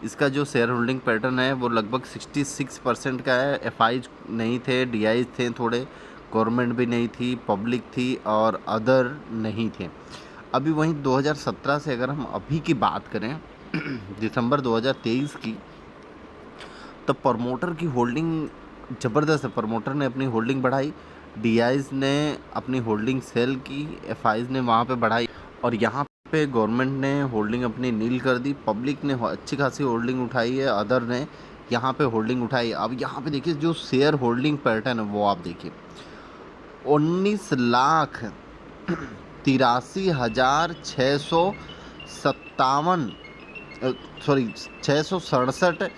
इसका जो शेयर होल्डिंग पैटर्न है वो लगभग 66% का है। एफआईज नहीं थे, डीआईज थे थोड़े, गवर्नमेंट भी नहीं थी, पब्लिक थी और अदर नहीं थे। अभी वहीं 2017 से अगर हम अभी की बात करें दिसंबर 2023 की, तो प्रमोटर की होल्डिंग ज़बरदस्त है। प्रमोटर ने अपनी होल्डिंग बढ़ाई, डीआईज ने अपनी होल्डिंग सेल की, एफआईज ने वहाँ पे बढ़ाई और यहाँ पे गवर्नमेंट ने होल्डिंग अपनी नील कर दी। पब्लिक ने अच्छी खासी होल्डिंग उठाई है, अदर ने यहाँ पे होल्डिंग उठाई। अब यहाँ पे देखिए जो शेयर होल्डिंग पैटर्न है वो आप देखिए 19,83,657 667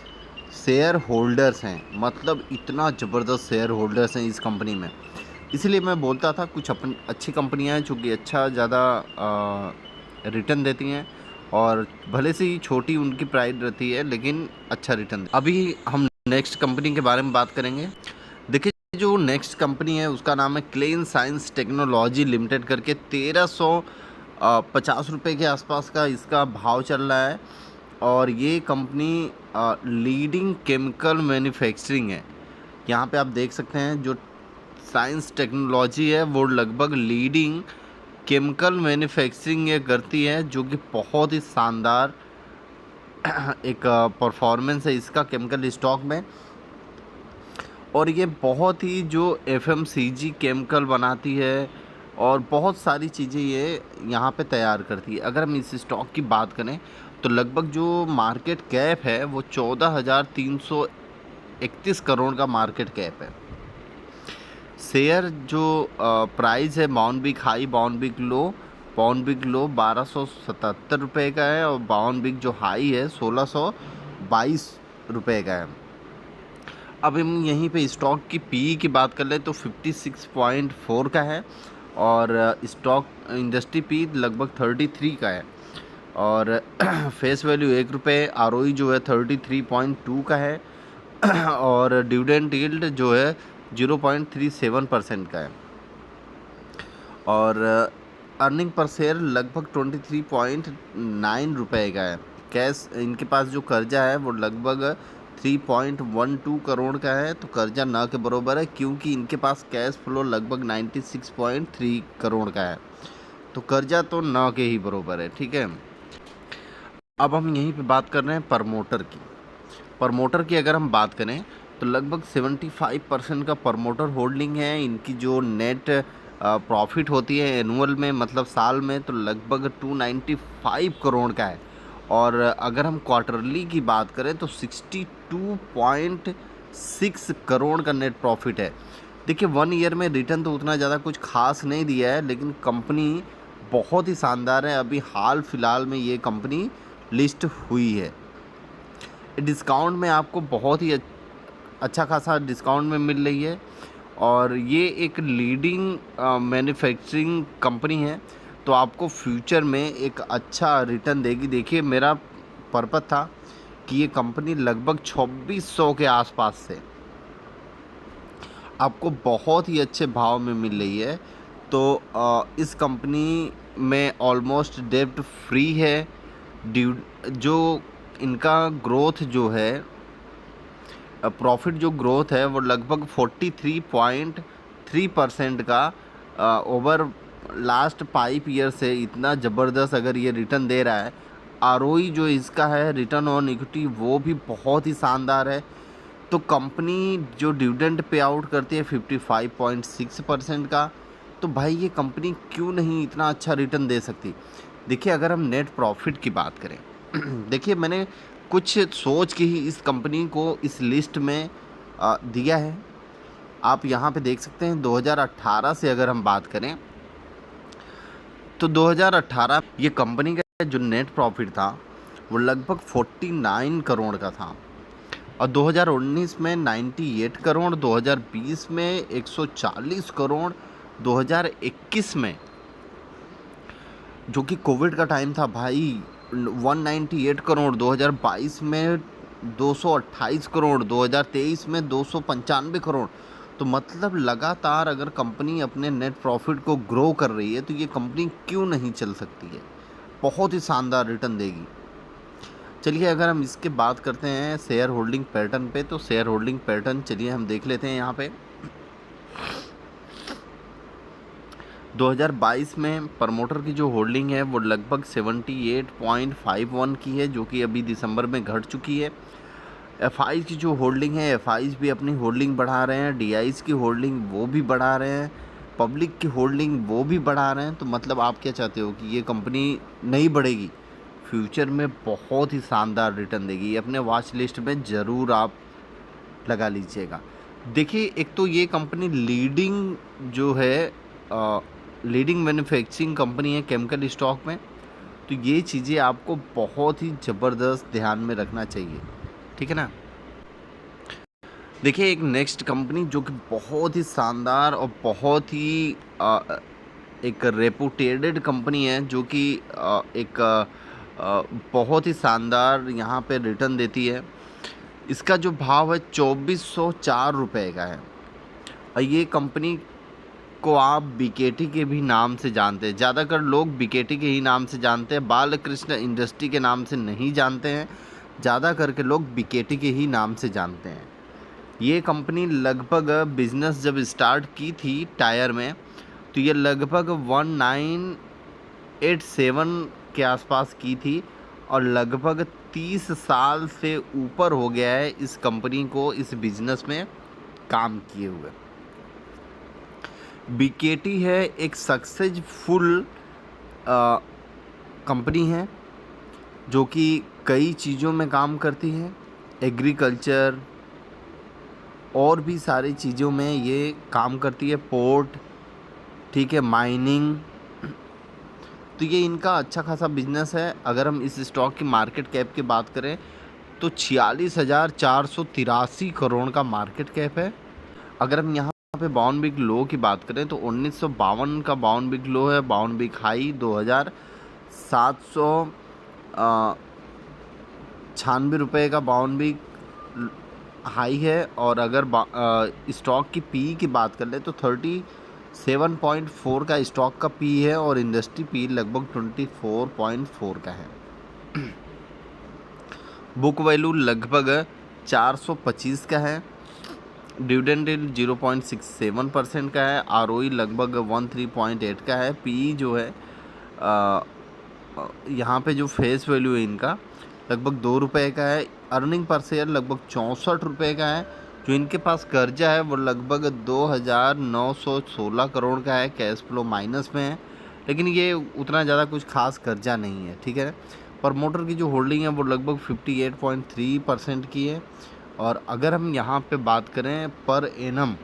शेयर होल्डर्स हैं। मतलब इतना ज़बरदस्त शेयर होल्डर्स हैं इस कंपनी में। इसलिए मैं बोलता था कुछ अच्छी कंपनियां हैं जो कि अच्छा ज़्यादा रिटर्न देती हैं और भले से ही छोटी उनकी प्राइस रहती है लेकिन अच्छा रिटर्न। अभी हम नेक्स्ट कंपनी के बारे में बात करेंगे। देखिए जो नेक्स्ट कंपनी है उसका नाम है क्लेन साइंस टेक्नोलॉजी लिमिटेड करके। 1350 रुपये के आसपास का इसका भाव चल रहा है। और ये कंपनी लीडिंग केमिकल मैन्युफैक्चरिंग है। यहाँ पे आप देख सकते हैं जो साइंस टेक्नोलॉजी है वो लगभग लीडिंग केमिकल मैन्युफैक्चरिंग ये करती है, जो कि बहुत ही शानदार एक परफॉर्मेंस है इसका केमिकल स्टॉक में। और ये बहुत ही जो एफएमसीजी केमिकल बनाती है और बहुत सारी चीज़ें ये यहाँ पे तैयार करती है। अगर हम इस स्टॉक की बात करें तो लगभग जो मार्केट कैप है वो 14,331 करोड़ का मार्केट कैप है। शेयर जो प्राइस है बाउनबिक हाई बाउनबिक लो 1277 रुपये का है और बाउनबिक जो हाई है 1622 रुपये का है। अब हम यहीं पे स्टॉक की पी की बात कर लें तो 56.4 का है और स्टॉक इंडस्ट्री पी लगभग 33 का है और फेस वैल्यू 1 रुपये, आरओई जो है 33.2 का है और डिविडेंड यील्ड जो है 0.37% का है और अर्निंग पर शेयर लगभग 23.9 रुपये का है। कैश इनके पास जो कर्जा है वो लगभग 3.12 करोड़ का है, तो कर्जा न के बराबर है क्योंकि इनके पास कैश फ्लो लगभग 96.3 करोड़ का है, तो कर्जा तो न के ही बराबर है। ठीक है, अब हम यहीं पे बात कर रहे हैं प्रमोटर की। प्रमोटर की अगर हम बात करें तो लगभग 75% का प्रमोटर होल्डिंग है। इनकी जो नेट प्रॉफिट होती है एनुअल में, मतलब साल में, तो लगभग 295 करोड़ का है और अगर हम क्वार्टरली की बात करें तो 2.6 करोड़ का नेट प्रॉफिट है। देखिए 1 ईयर में रिटर्न तो उतना ज़्यादा कुछ खास नहीं दिया है, लेकिन कंपनी बहुत ही शानदार है। अभी हाल फिलहाल में ये कंपनी लिस्ट हुई है। डिस्काउंट में आपको बहुत ही अच्छा खासा डिस्काउंट में मिल रही है, और ये एक लीडिंग मैन्युफैक्चरिंग कंपनी है, तो आपको फ्यूचर में एक अच्छा रिटर्न देगी। देखिए मेरा पर्पस था कि ये कंपनी लगभग 2600 के आसपास से आपको बहुत ही अच्छे भाव में मिल रही है। तो इस कंपनी में ऑलमोस्ट डेब्ट फ्री है। ड्यू जो इनका ग्रोथ जो है, प्रॉफिट जो ग्रोथ है वो लगभग 43.3% का ओवर लास्ट 5 ईयर से इतना ज़बरदस्त अगर ये रिटर्न दे रहा है। आरओई जो इसका है, रिटर्न ऑन इक्विटी, वो भी बहुत ही शानदार है। तो कंपनी जो डिविडेंड पे आउट करती है 55.6% का, तो भाई ये कंपनी क्यों नहीं इतना अच्छा रिटर्न दे सकती। देखिए अगर हम नेट प्रॉफिट की बात करें देखिए मैंने कुछ सोच के ही इस कंपनी को इस लिस्ट में दिया है। आप यहाँ पे देख सकते हैं 2018 से अगर हम बात करें तो 2018 ये कंपनी का जो नेट प्रॉफिट था वो लगभग 49 करोड़ का था, और 2019 में 98 करोड़, 2020 में 140 करोड़, 2021 में जो कि कोविड का टाइम था भाई 198 करोड़, 2022 में 228 करोड़, 2023 में 295 करोड़। तो मतलब लगातार अगर कंपनी अपने नेट प्रॉफिट को ग्रो कर रही है तो ये कंपनी क्यों नहीं चल सकती है, बहुत ही शानदार रिटर्न देगी। चलिए अगर हम इसके बात करते हैं शेयर होल्डिंग पैटर्न पे, तो शेयर होल्डिंग पैटर्न चलिए हम देख लेते हैं। यहाँ पे 2022 में प्रमोटर की जो होल्डिंग है वो लगभग 78.51 की है, जो कि अभी दिसंबर में घट चुकी है। एफआईज की जो होल्डिंग है, एफआईज भी अपनी होल्डिंग बढ़ा रहे हैं, डीआईज की होल्डिंग वो भी बढ़ा रहे हैं, पब्लिक की होल्डिंग वो भी बढ़ा रहे हैं। तो मतलब आप क्या चाहते हो कि ये कंपनी नहीं बढ़ेगी, फ्यूचर में बहुत ही शानदार रिटर्न देगी। अपने वॉच लिस्ट में ज़रूर आप लगा लीजिएगा। देखिए एक तो ये कंपनी लीडिंग जो है लीडिंग मैन्युफैक्चरिंग कंपनी है केमिकल स्टॉक में, तो ये चीज़ें आपको बहुत ही ज़बरदस्त ध्यान में रखना चाहिए, ठीक है ना। देखिए एक नेक्स्ट कंपनी जो कि बहुत ही शानदार और बहुत ही एक रेपुटेटेड कंपनी है, जो कि एक बहुत ही शानदार यहाँ पे रिटर्न देती है। इसका जो भाव है 2404 रुपये का है, और ये कंपनी को आप बीकेटी के भी नाम से जानते हैं। ज़्यादातर लोग बीकेटी के ही नाम से जानते हैं, बालकृष्ण इंडस्ट्री के नाम से नहीं जानते हैं। ज़्यादा करके लोग बीकेटी के ही नाम से जानते हैं। ये कंपनी लगभग बिज़नेस जब स्टार्ट की थी टायर में, तो ये लगभग 1987 के आसपास की थी, और लगभग 30 साल से ऊपर हो गया है इस कंपनी को इस बिज़नेस में काम किए हुए। बीकेटी है एक सक्सेसफुल कंपनी है जो कि कई चीज़ों में काम करती है, एग्रीकल्चर और भी सारी चीज़ों में ये काम करती है, पोर्ट, ठीक है, माइनिंग। तो ये इनका अच्छा खासा बिजनेस है। अगर हम इस स्टॉक की मार्केट कैप की बात करें तो 46,483 करोड़ का मार्केट कैप है। अगर हम यहाँ पे बाउन बिग लो की बात करें तो 1952 का बाउन बिग लो है, बाउन बिग हाई 2,796 रुपये का बाउन बिग हाई है। और अगर स्टॉक की पी की बात कर ले तो 37.4 का स्टॉक का पी है, और इंडस्ट्री पी लगभग 24.4 का है। बुक वैल्यू लगभग 425 का है, डिविडेंड 0.67% का है, आरओई लगभग 13.8 का है, पी जो है यहाँ पे जो फेस वैल्यू है इनका लगभग 2 रुपये का है, अर्निंग पर शेयर लगभग 64 रुपये का है। जो इनके पास कर्जा है वो लगभग 2,916 करोड़ का है, कैश फ्लो माइनस में है, लेकिन ये उतना ज़्यादा कुछ खास कर्जा नहीं है, ठीक है। प्रमोटर की जो होल्डिंग है वो लगभग 58.3% की है, और अगर हम यहाँ पे बात करें पर एनम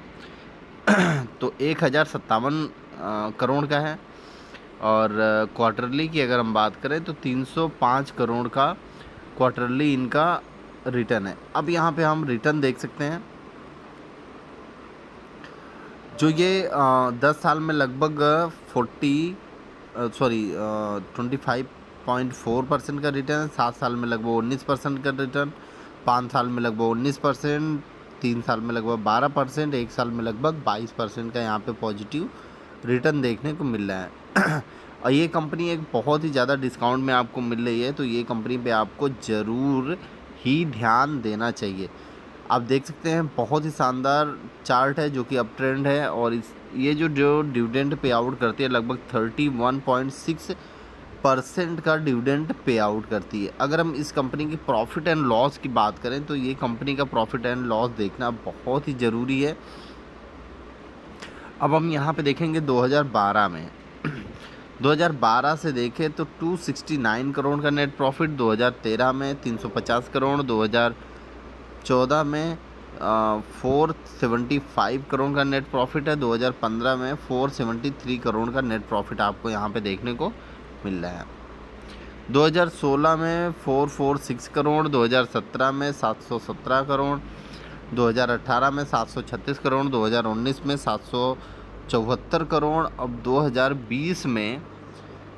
तो 1057 करोड़ का है। और क्वार्टरली की अगर हम बात करें तो 305 करोड़ का क्वार्टरली इनका रिटर्न है। अब यहाँ पे हम रिटर्न देख सकते हैं, जो ये 10 साल में लगभग 25.4% का रिटर्न है, 7 साल में लगभग 19% का रिटर्न, 5 साल में लगभग 19%, 3 साल में लगभग 12%, 1 साल में लगभग 22% का यहाँ पे पॉजिटिव रिटर्न देखने को मिल रहा है। और ये कंपनी एक बहुत ही ज़्यादा डिस्काउंट में आपको मिल रही है, तो ये कंपनी पे आपको ज़रूर ही ध्यान देना चाहिए। आप देख सकते हैं बहुत ही शानदार चार्ट है जो कि अप ट्रेंड है, और ये जो डिविडेंड पे आउट करती है लगभग 31.6% का डिविडेंड पे आउट करती है। अगर हम इस कंपनी की प्रॉफिट एंड लॉस की बात करें तो ये कंपनी का प्रॉफिट एंड लॉस देखना बहुत ही ज़रूरी है। अब हम यहाँ पे देखेंगे 2012 में 2012 से देखें तो 269 करोड़ का नेट प्रॉफिट, 2013 में 350 करोड़, 2014 में 475 करोड़ का नेट प्रॉफिट है, 2015 में 473 करोड़ का नेट प्रॉफिट आपको यहाँ पे देखने को मिल रहा है। 2016 में 446 करोड़, 2017 में 717 करोड़, 2018 में 736 करोड़, 2019 में 774 करोड़। अब 2020 में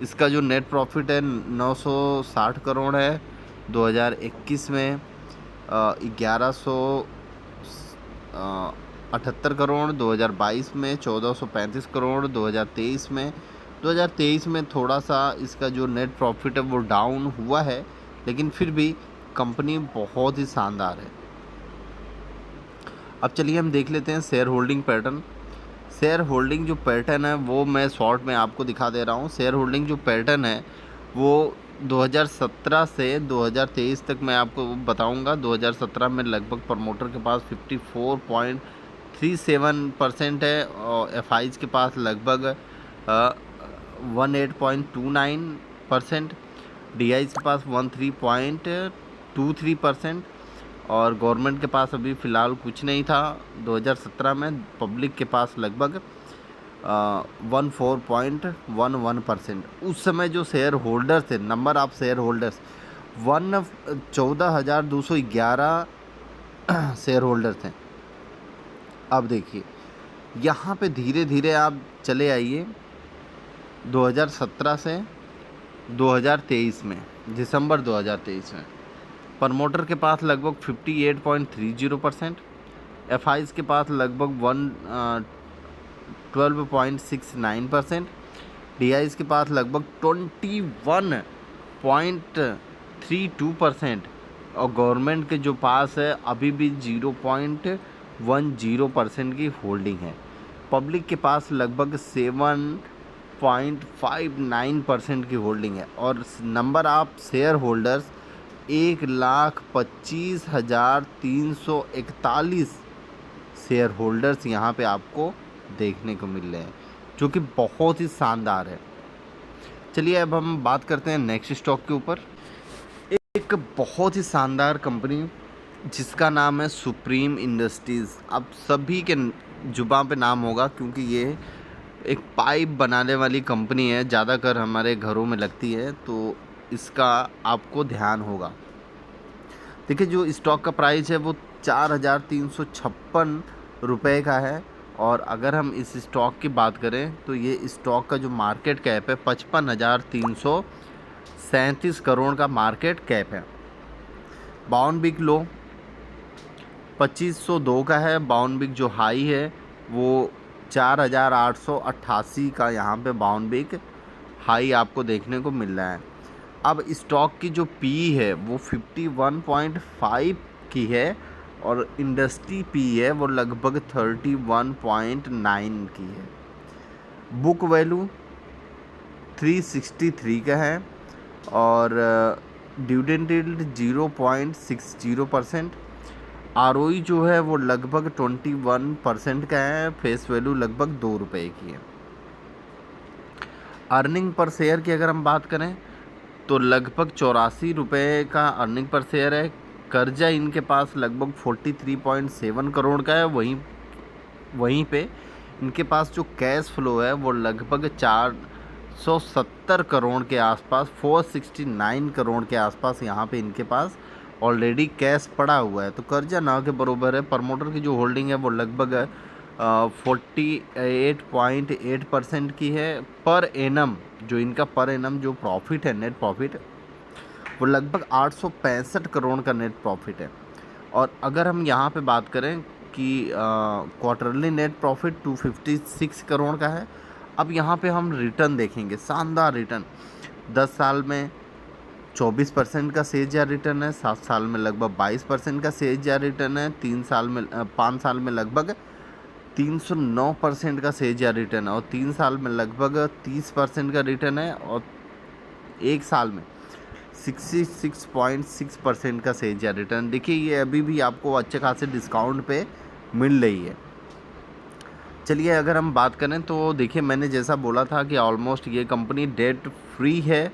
इसका जो नेट प्रॉफिट है 960 करोड़ है, 2021 में 1178 करोड़, 2022 में 1435 करोड़, 2023 में थोड़ा सा इसका जो नेट प्रॉफिट है वो डाउन हुआ है, लेकिन फिर भी कंपनी बहुत ही शानदार है। अब चलिए हम देख लेते हैं share holding pattern. Share holding जो पैटर्न है वो मैं शॉर्ट में आपको दिखा दे रहा हूँ। शेयर होल्डिंग जो पैटर्न है वो 2017 से 2023 तक मैं आपको बताऊंगा। 2017 में लगभग प्रमोटर के पास 54.37% है और एफआईज के पास लगभग 18.29%, डीआईज के पास 13.23% और गवर्नमेंट के पास अभी फ़िलहाल कुछ नहीं था। 2017 में पब्लिक के पास लगभग 14.11%। उस समय जो शेयर होल्डर्स थे, number of share holders 14,211 share holder थे। अब देखिए यहाँ पे धीरे धीरे आप चले आइए 2017 से 2023 में, दिसंबर 2023 में प्रमोटर के पास लगभग 58.30%, एफआईज के पास लगभग 12.69%, डीआईज के पास लगभग 21.32% और गवर्नमेंट के जो पास है अभी भी 0.10% की होल्डिंग है। पब्लिक के पास लगभग 7.59% की होल्डिंग है और number of share holders 1,25,341 share holders यहाँ पे आपको देखने को मिल रहे हैं, जो कि बहुत ही शानदार है। चलिए अब हम बात करते हैं नेक्स्ट स्टॉक के ऊपर। एक बहुत ही शानदार कंपनी जिसका नाम है सुप्रीम इंडस्ट्रीज़। अब सभी के जुबान पे नाम होगा क्योंकि ये एक पाइप बनाने वाली कंपनी है, ज़्यादातर हमारे घरों में लगती है, तो इसका आपको ध्यान होगा। देखिए जो स्टॉक का प्राइस है वो 4,356 रुपये का है और अगर हम इस स्टॉक की बात करें तो ये स्टॉक का जो मार्केट कैप है 55,337 करोड़ का मार्केट कैप है। बाउन बिग लो 2502 का है। बाउन बिग जो हाई है वो 4,888 का यहाँ पे बाउन बिग हाई आपको देखने को मिल रहा है। अब स्टॉक की जो पी है वो 51.5 की है और इंडस्ट्री पी है वो लगभग 31.9 की है। बुक वैल्यू 363 का है और डिविडेंड यील्ड 0.60%। आरओई जो है वो लगभग 21% का है। फेस वैल्यू लगभग 2 रुपये की है। अर्निंग पर शेयर की अगर हम बात करें तो लगभग 84 रुपये का अर्निंग पर शेयर है। कर्जा इनके पास लगभग 43.7 करोड़ का है। वहीं पे इनके पास जो कैश फ्लो है वो लगभग 470 करोड़ के आसपास, 469 करोड़ के आसपास यहाँ पे इनके पास ऑलरेडी कैश पड़ा हुआ है। तो कर्जा ना के बरोबर है। प्रमोटर की जो होल्डिंग है वो लगभग 48.8% की है। पर एनम जो इनका पर एनम जो प्रॉफिट है, नेट प्रॉफिट, वो लगभग 865 करोड़ का नेट प्रॉफिट है। और अगर हम यहाँ पे बात करें कि क्वार्टरली नेट प्रॉफिट 256 करोड़ का है। अब यहाँ पे हम रिटर्न देखेंगे, शानदार रिटर्न। 10 साल में 24% का CAGR रिटर्न है, 7 साल में लगभग 22% का CAGR रिटर्न है, 5 साल में लगभग 309% का CAGR रिटर्न है, और 3 साल में लगभग 30% का रिटर्न है, और 1 साल में 66.6% का CAGR रिटर्न। देखिए ये अभी भी आपको अच्छे खासे डिस्काउंट पे मिल रही है। चलिए अगर हम बात करें तो देखिए मैंने जैसा बोला था कि ऑलमोस्ट ये कंपनी डेट फ्री है,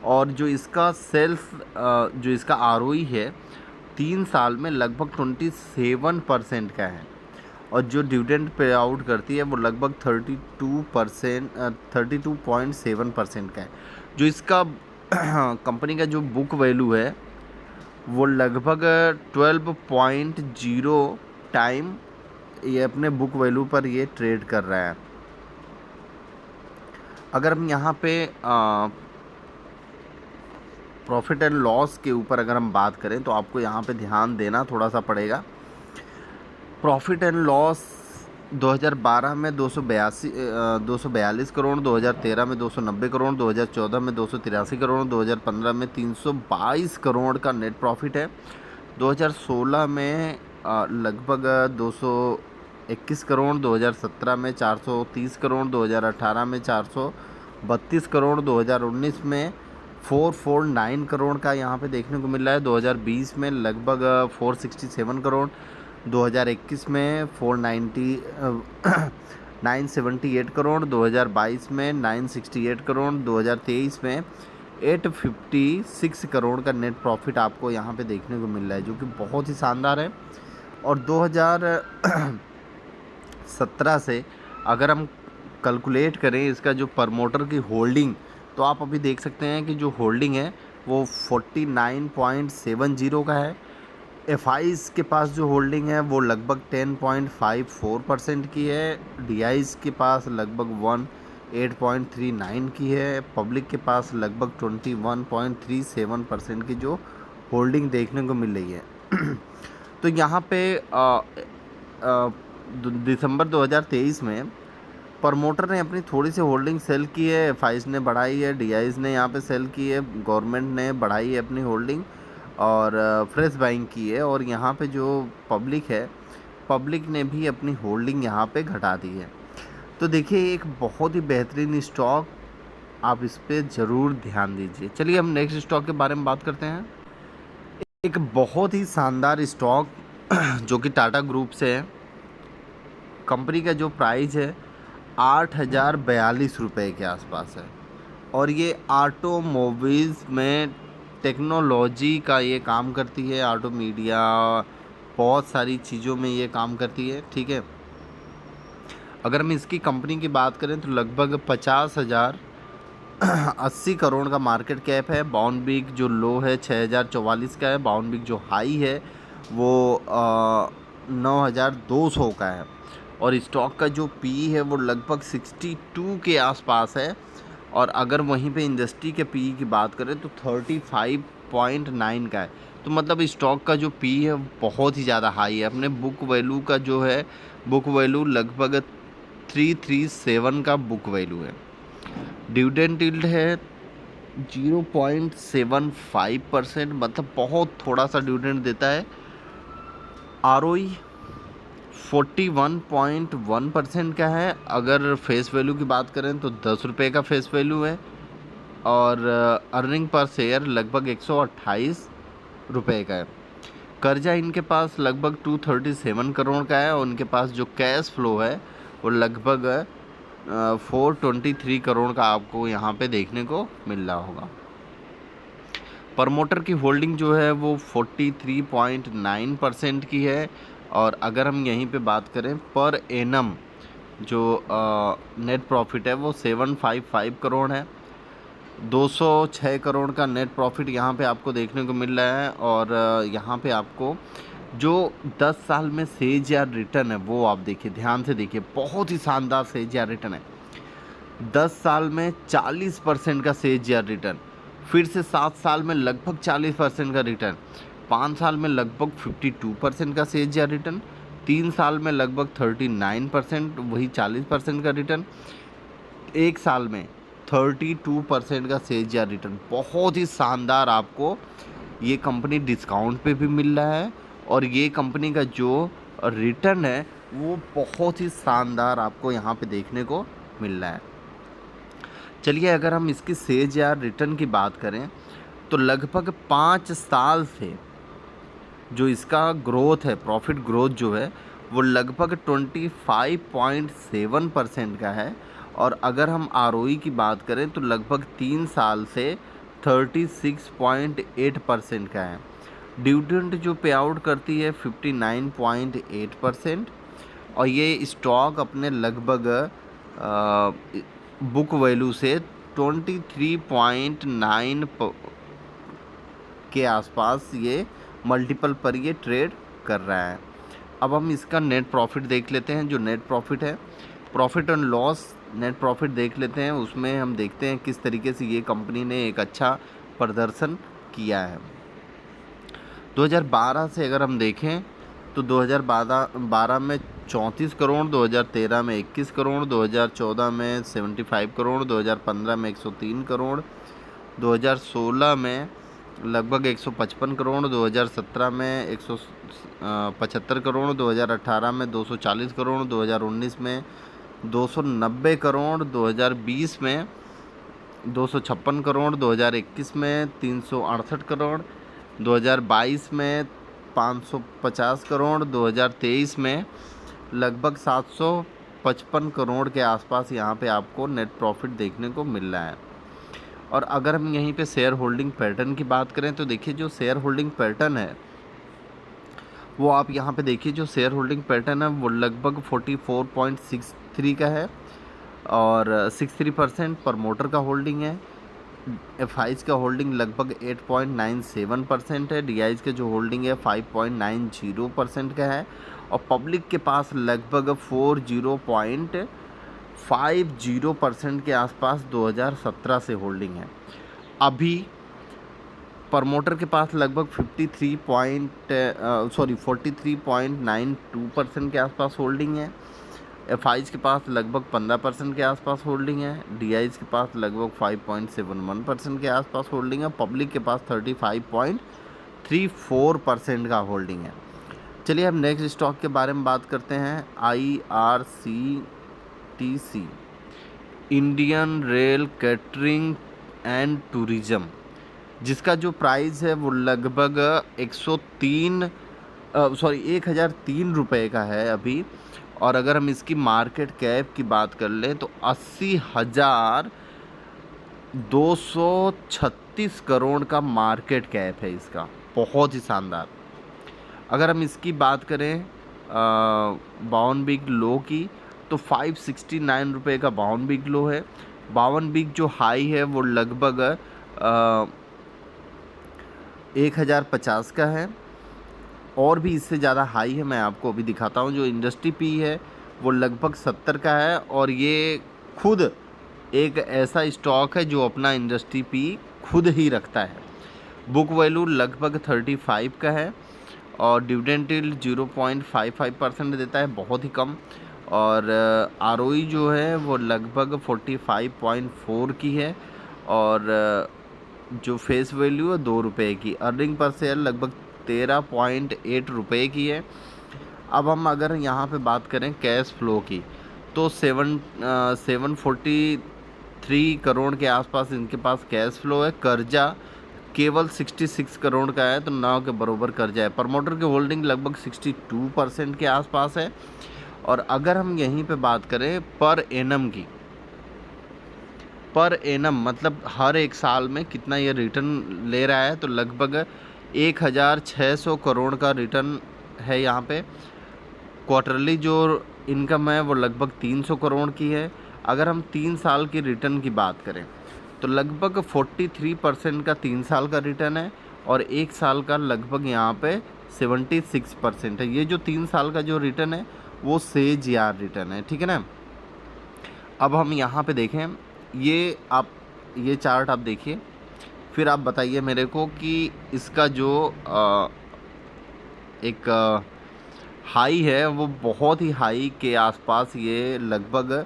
और जो इसका ROE है 3 साल में लगभग 27% का है, और जो डिविडेंड पे आउट करती है वो लगभग 32.7% का है। जो इसका कंपनी का जो बुक वैल्यू है वो लगभग 12.0 टाइम ये अपने बुक वैल्यू पर ये ट्रेड कर रहा है। अगर हम यहाँ पे प्रॉफिट एंड लॉस के ऊपर अगर हम बात करें तो आपको यहाँ पे ध्यान देना थोड़ा सा पड़ेगा। प्रॉफिट एंड लॉस 2012 में 242 करोड़, 2013 में 290 करोड़, 2014 में 283 करोड़, 2015 में 322 करोड़ का नेट प्रॉफिट है, 2016 में लगभग 221 करोड़, 2017 में 430 करोड़, 2018 में 432 करोड़, 2019 में 449 करोड़ का यहाँ पे देखने को मिल रहा है, 2020 में लगभग 467 करोड़, 2021 में 978 करोड़, 2022 में 968 करोड़, 2023 में 856 करोड़ का नेट प्रॉफिट आपको यहाँ पे देखने को मिल रहा है, जो कि बहुत ही शानदार है। और 2017 से अगर हम कैलकुलेट करें इसका जो प्रमोटर की होल्डिंग, तो आप अभी देख सकते हैं कि जो होल्डिंग है वो 49.70 का है। FIs के पास जो होल्डिंग है वो लगभग 10.54% की है, DIs के पास लगभग 8.39 की है, पब्लिक के पास लगभग 21.37% की जो होल्डिंग देखने को मिल रही है। तो यहाँ पे दिसंबर 2023 में प्रमोटर ने अपनी थोड़ी सी होल्डिंग सेल की है, FIs ने बढ़ाई है, DIs ने यहाँ पे सेल की है, गवर्नमेंट ने बढ़ाई है अपनी होल्डिंग और फ्रेश बाइंग की है, और यहाँ पे जो पब्लिक है, पब्लिक ने भी अपनी होल्डिंग यहाँ पे घटा दी है। तो देखिए एक बहुत ही बेहतरीन स्टॉक, आप इस पे ज़रूर ध्यान दीजिए। चलिए हम नेक्स्ट स्टॉक के बारे में बात करते हैं। एक बहुत ही शानदार स्टॉक जो कि टाटा ग्रुप से है। कंपनी का जो प्राइस है 8,042 रुपये के आसपास है, और ये ऑटोमोबाइल्स में टेक्नोलॉजी का ये काम करती है, ऑटो मीडिया बहुत सारी चीज़ों में ये काम करती है, ठीक है। अगर हम इसकी कंपनी की बात करें तो लगभग 80 करोड़ का मार्केट कैप है। बाउंड जो लो है 6,044 का है, बाउंड जो हाई है वो 9,200 का है, और स्टॉक का जो पी है वो लगभग 62 के आसपास है। और अगर वहीं पे इंडस्ट्री के पी की बात करें तो 35.9 का है। तो मतलब स्टॉक का जो पी है बहुत ही ज़्यादा हाई है। अपने बुक वैल्यू का जो है, बुक वैल्यू लगभग 337 का बुक वैल्यू है। डिविडेंड यील्ड है 0.75%, मतलब बहुत थोड़ा सा डिविडेंड देता है। ROE 41.1% का है। अगर फेस वैल्यू की बात करें तो 10 रुपये का फेस वैल्यू है, और अर्निंग पर शेयर लगभग 128 रुपये का है। कर्जा इनके पास लगभग 237 करोड़ का है, और उनके पास जो कैश फ्लो है वो लगभग 423 करोड़ का आपको यहाँ पे देखने को मिल रहा होगा। प्रमोटर की होल्डिंग जो है वो 43.9% की है। और अगर हम यहीं पे बात करें पर एनम जो नेट प्रॉफिट है वो 755 करोड़ है। 206 करोड़ का नेट प्रॉफिट यहाँ पे आपको देखने को मिल रहा है। और यहाँ पे आपको जो 10 साल में सेज-यार्ड रिटर्न है वो आप देखिए, ध्यान से देखिए, बहुत ही शानदार सेज-यार्ड रिटर्न है। 10 साल में 40% का सेज-यार्ड रिटर्न, फिर से 7 साल में लगभग 40% का रिटर्न, 5 साल में लगभग 52% का सेज-यार्ड रिटर्न, 3 साल में लगभग 39% वही 40% का रिटर्न, 1 साल में 32% का सेज-यार्ड रिटर्न। बहुत ही शानदार आपको ये कंपनी डिस्काउंट पे भी मिल रहा है और ये कंपनी का जो रिटर्न है वो बहुत ही शानदार आपको यहाँ पे देखने को मिल रहा है। चलिए अगर हम इसकी सेज-यार्ड रिटर्न की बात करें तो लगभग 5 साल से जो इसका ग्रोथ है, प्रॉफिट ग्रोथ जो है वो लगभग 25.7% का है। और अगर हम आरओई की बात करें तो लगभग 3 साल से 36.8% का है। डिविडेंड जो पे आउट करती है 59.8%। और ये स्टॉक अपने लगभग बुक वैल्यू से 23.9 के आसपास ये मल्टीपल पर ये ट्रेड कर रहा है। अब हम इसका नेट प्रॉफिट देख लेते हैं। जो नेट प्रॉफिट है, profit and loss net profit देख लेते हैं। उसमें हम देखते हैं किस तरीके से ये कंपनी ने एक अच्छा प्रदर्शन किया है। 2012 से अगर हम देखें तो 2012 में 34 करोड़, 2013 में 21 करोड़, 2014 में 75 करोड़, 2015 में 103 करोड़, 2016 में लगभग 155 करोड़, 2017 में 175 करोड़, 2018 में 240 करोड़, 2019 में 290 करोड़, 2020 में 256 करोड़, 2021 में 368 करोड़, 2022 में 550 करोड़, 2023 में लगभग 755 करोड़ के आसपास यहाँ पे आपको नेट प्रॉफिट देखने को मिल रहा है। और अगर हम यहीं पे शेयर होल्डिंग पैटर्न की बात करें तो देखिए जो शेयर होल्डिंग पैटर्न है वो आप यहाँ पे देखिए, जो शेयर होल्डिंग पैटर्न है वो लगभग 44.63 का है और 63% प्रमोटर का होल्डिंग है। एफआईज का होल्डिंग लगभग 8.97% है। डीआईज का जो होल्डिंग है 5.90% का है और पब्लिक के पास लगभग 40.50% के आसपास 2017 से होल्डिंग है। अभी प्रमोटर के पास लगभग 43.92% के आसपास होल्डिंग है। एफआईज के पास लगभग 15% के आसपास होल्डिंग है। डीआईज के पास लगभग 5.71% के आसपास होल्डिंग है। पब्लिक के पास 35.34% का होल्डिंग है। चलिए हम नेक्स्ट स्टॉक के बारे में बात करते हैं। IRCTC, Indian rail catering and tourism, जिसका जो प्राइस है वो लगभग 1003 रुपये का है अभी। और अगर हम इसकी मार्केट कैप की बात कर लें तो 80,236 करोड़ का मार्केट कैप है इसका, बहुत ही शानदार। अगर हम इसकी बात करें बावन बिग लो की तो 569 रुपये का बावन बिग लो है। बावन बिग जो हाई है वो लगभग 1050 का है और भी इससे ज़्यादा हाई है, मैं आपको अभी दिखाता हूँ। जो इंडस्ट्री पी है वो लगभग 70 का है और ये खुद एक ऐसा स्टॉक है जो अपना इंडस्ट्री पी खुद ही रखता है। बुक वैल्यू लगभग 35 का है और डिविडेंड यील्ड 0.55% देता है, बहुत ही कम। और आरओई जो है वो लगभग 45.4 की है और जो फेस वैल्यू है 2 रुपये की। अर्निंग पर शेयर लगभग 13.8 रुपये की है। अब हम अगर यहाँ पे बात करें कैश फ्लो की तो 743 करोड़ के आसपास इनके पास कैश फ्लो है। कर्जा केवल 66 करोड़ का है, तो 9 के बरोबर कर्जा है। प्रमोटर की होल्डिंग लगभग 62% के आसपास है। और अगर हम यहीं पे बात करें पर एनम की पर एनम मतलब हर एक साल में कितना ये रिटर्न ले रहा है, तो लगभग 1600 करोड़ का रिटर्न है यहाँ पे। क्वार्टरली जो इनकम है वो लगभग 300 करोड़ की है। अगर हम 3 साल की रिटर्न की बात करें तो लगभग 43% का 3 साल का रिटर्न है और 1 साल का लगभग यहाँ पे 76% है। ये जो 3 साल का जो रिटर्न है वो सेज यार रिटर्न है, ठीक है ना। अब हम यहाँ पे देखें, ये चार्ट आप देखिए, फिर आप बताइए मेरे को कि इसका जो एक हाई है वो बहुत ही हाई के आसपास ये लगभग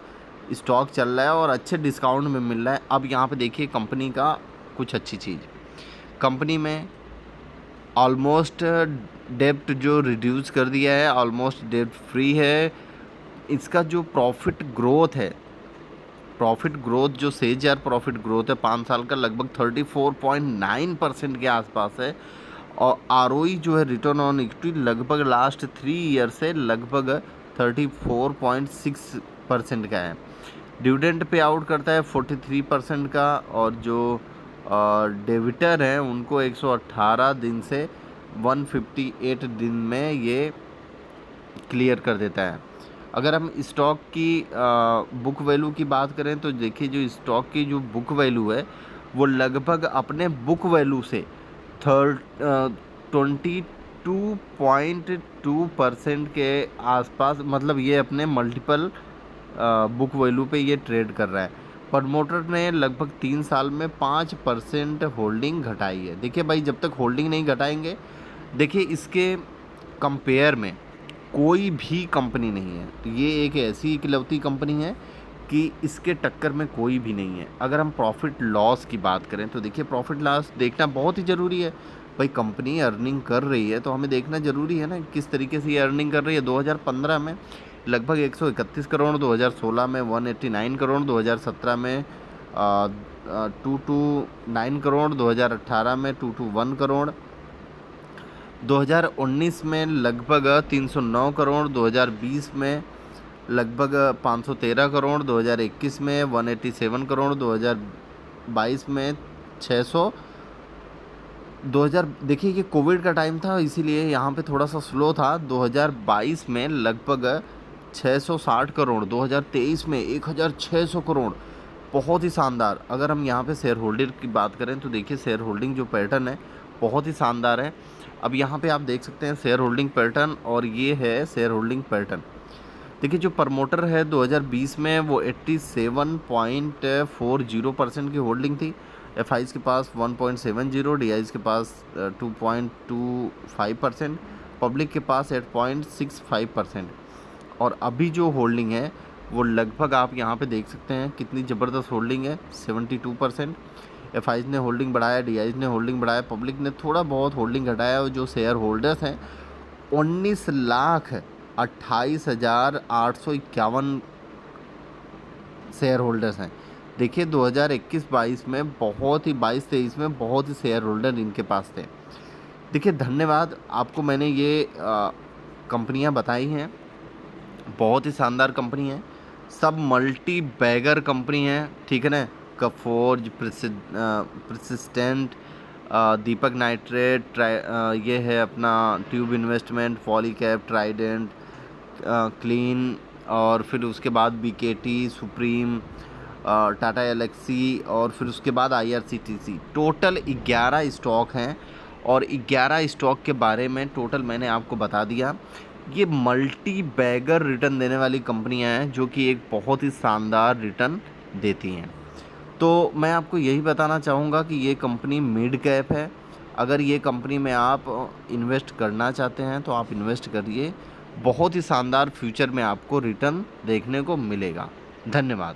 स्टॉक चल रहा है और अच्छे डिस्काउंट में मिल रहा है। अब यहाँ पे देखिए कंपनी का कुछ अच्छी चीज़, कंपनी में ऑलमोस्ट डेब्ट जो रिड्यूस कर दिया है, ऑलमोस्ट डेब्ट फ्री है। इसका जो प्रॉफिट ग्रोथ है, प्रॉफिट ग्रोथ जो सेज प्रॉफिट ग्रोथ है 5 साल का लगभग 34.9% के आसपास है। और आरओई जो है रिटर्न ऑन इक्विटी लगभग लास्ट 3 ईयर से लगभग 34.6% का है। डिविडेंड पे आउट करता है 43% का और जो डेबिटर हैं उनको 118 दिन से 158 दिन में ये क्लियर कर देता है। अगर हम स्टॉक की बुक वैल्यू की बात करें तो देखिए जो स्टॉक की जो बुक वैल्यू है वो लगभग अपने बुक वैल्यू से 22.2% के आसपास, मतलब ये अपने मल्टीपल बुक वैल्यू पे ये ट्रेड कर रहा है। प्रमोटर ने लगभग 3 साल में 5% होल्डिंग घटाई है। देखिए भाई, जब तक होल्डिंग नहीं घटाएंगे, देखिए इसके कंपेयर में कोई भी कंपनी नहीं है, तो ये एक ऐसी इकलौती कंपनी है कि इसके टक्कर में कोई भी नहीं है। अगर हम प्रॉफिट लॉस की बात करें तो देखिए प्रॉफिट लॉस देखना बहुत ही ज़रूरी है। भाई कंपनी अर्निंग कर रही है तो हमें देखना ज़रूरी है ना किस तरीके से ये अर्निंग कर रही है। 2015 में लगभग 131 करोड़, 2016 में 189 करोड़, 2017 में 229 करोड़, 2018 में 221 करोड़, 2019 में लगभग 309 करोड़, 2020 में लगभग 513 करोड़, 2021 में 187 करोड़, 2022 में 600। देखिए ये कोविड का टाइम था इसीलिए यहाँ पे थोड़ा सा स्लो था। 2022 में लगभग 660 करोड़, 2023 में 1600 करोड़, बहुत ही शानदार। अगर हम यहाँ पे शेयर होल्डर की बात करें तो देखिए शेयर होल्डिंग जो पैटर्न है बहुत ही शानदार है। अब यहाँ पे आप देख सकते हैं शेयर होल्डिंग पैटर्न और ये है शेयर होल्डिंग पैटर्न। देखिए जो प्रमोटर है 2020 में वो 87.40% की होल्डिंग थी। एफआईज के पास 1.70, डीआईज के पास 2.25%, पब्लिक के पास 8.65%। और अभी जो होल्डिंग है वो लगभग आप यहाँ पे देख सकते हैं कितनी ज़बरदस्त होल्डिंग है, 72%। एफआईज ने होल्डिंग बढ़ाया, डीआईज ने होल्डिंग बढ़ाया, पब्लिक ने थोड़ा बहुत होल्डिंग घटाया। और जो शेयर होल्डर्स हैं 19,28,851 शेयर होल्डर्स हैं। देखिए 2021-22 में बहुत ही 22-23 में बहुत ही शेयर होल्डर इनके पास थे। देखिए धन्यवाद, आपको मैंने ये कंपनियां बताई हैं, बहुत ही शानदार कंपनी है, सब मल्टी बैगर कंपनी है, ठीक है ना। कफोर्ज, प्रसिस्टेंट, दीपक नाइट्रेट, ये है अपना tube investment, Polycab, Trident, clean, और फिर उसके बाद बीकेटी, सुप्रीम, टाटा एलेक्सी, और फिर उसके बाद आईआरसीटीसी। टोटल 11 स्टॉक हैं और 11 स्टॉक के बारे में टोटल मैंने आपको बता दिया। ये मल्टी बैगर रिटर्न देने वाली कंपनियां हैं जो कि एक बहुत ही शानदार रिटर्न देती हैं। तो मैं आपको यही बताना चाहूँगा कि ये कंपनी मिड कैप है। अगर ये कंपनी में आप इन्वेस्ट करना चाहते हैं तो आप इन्वेस्ट करिए, बहुत ही शानदार फ्यूचर में आपको रिटर्न देखने को मिलेगा। धन्यवाद।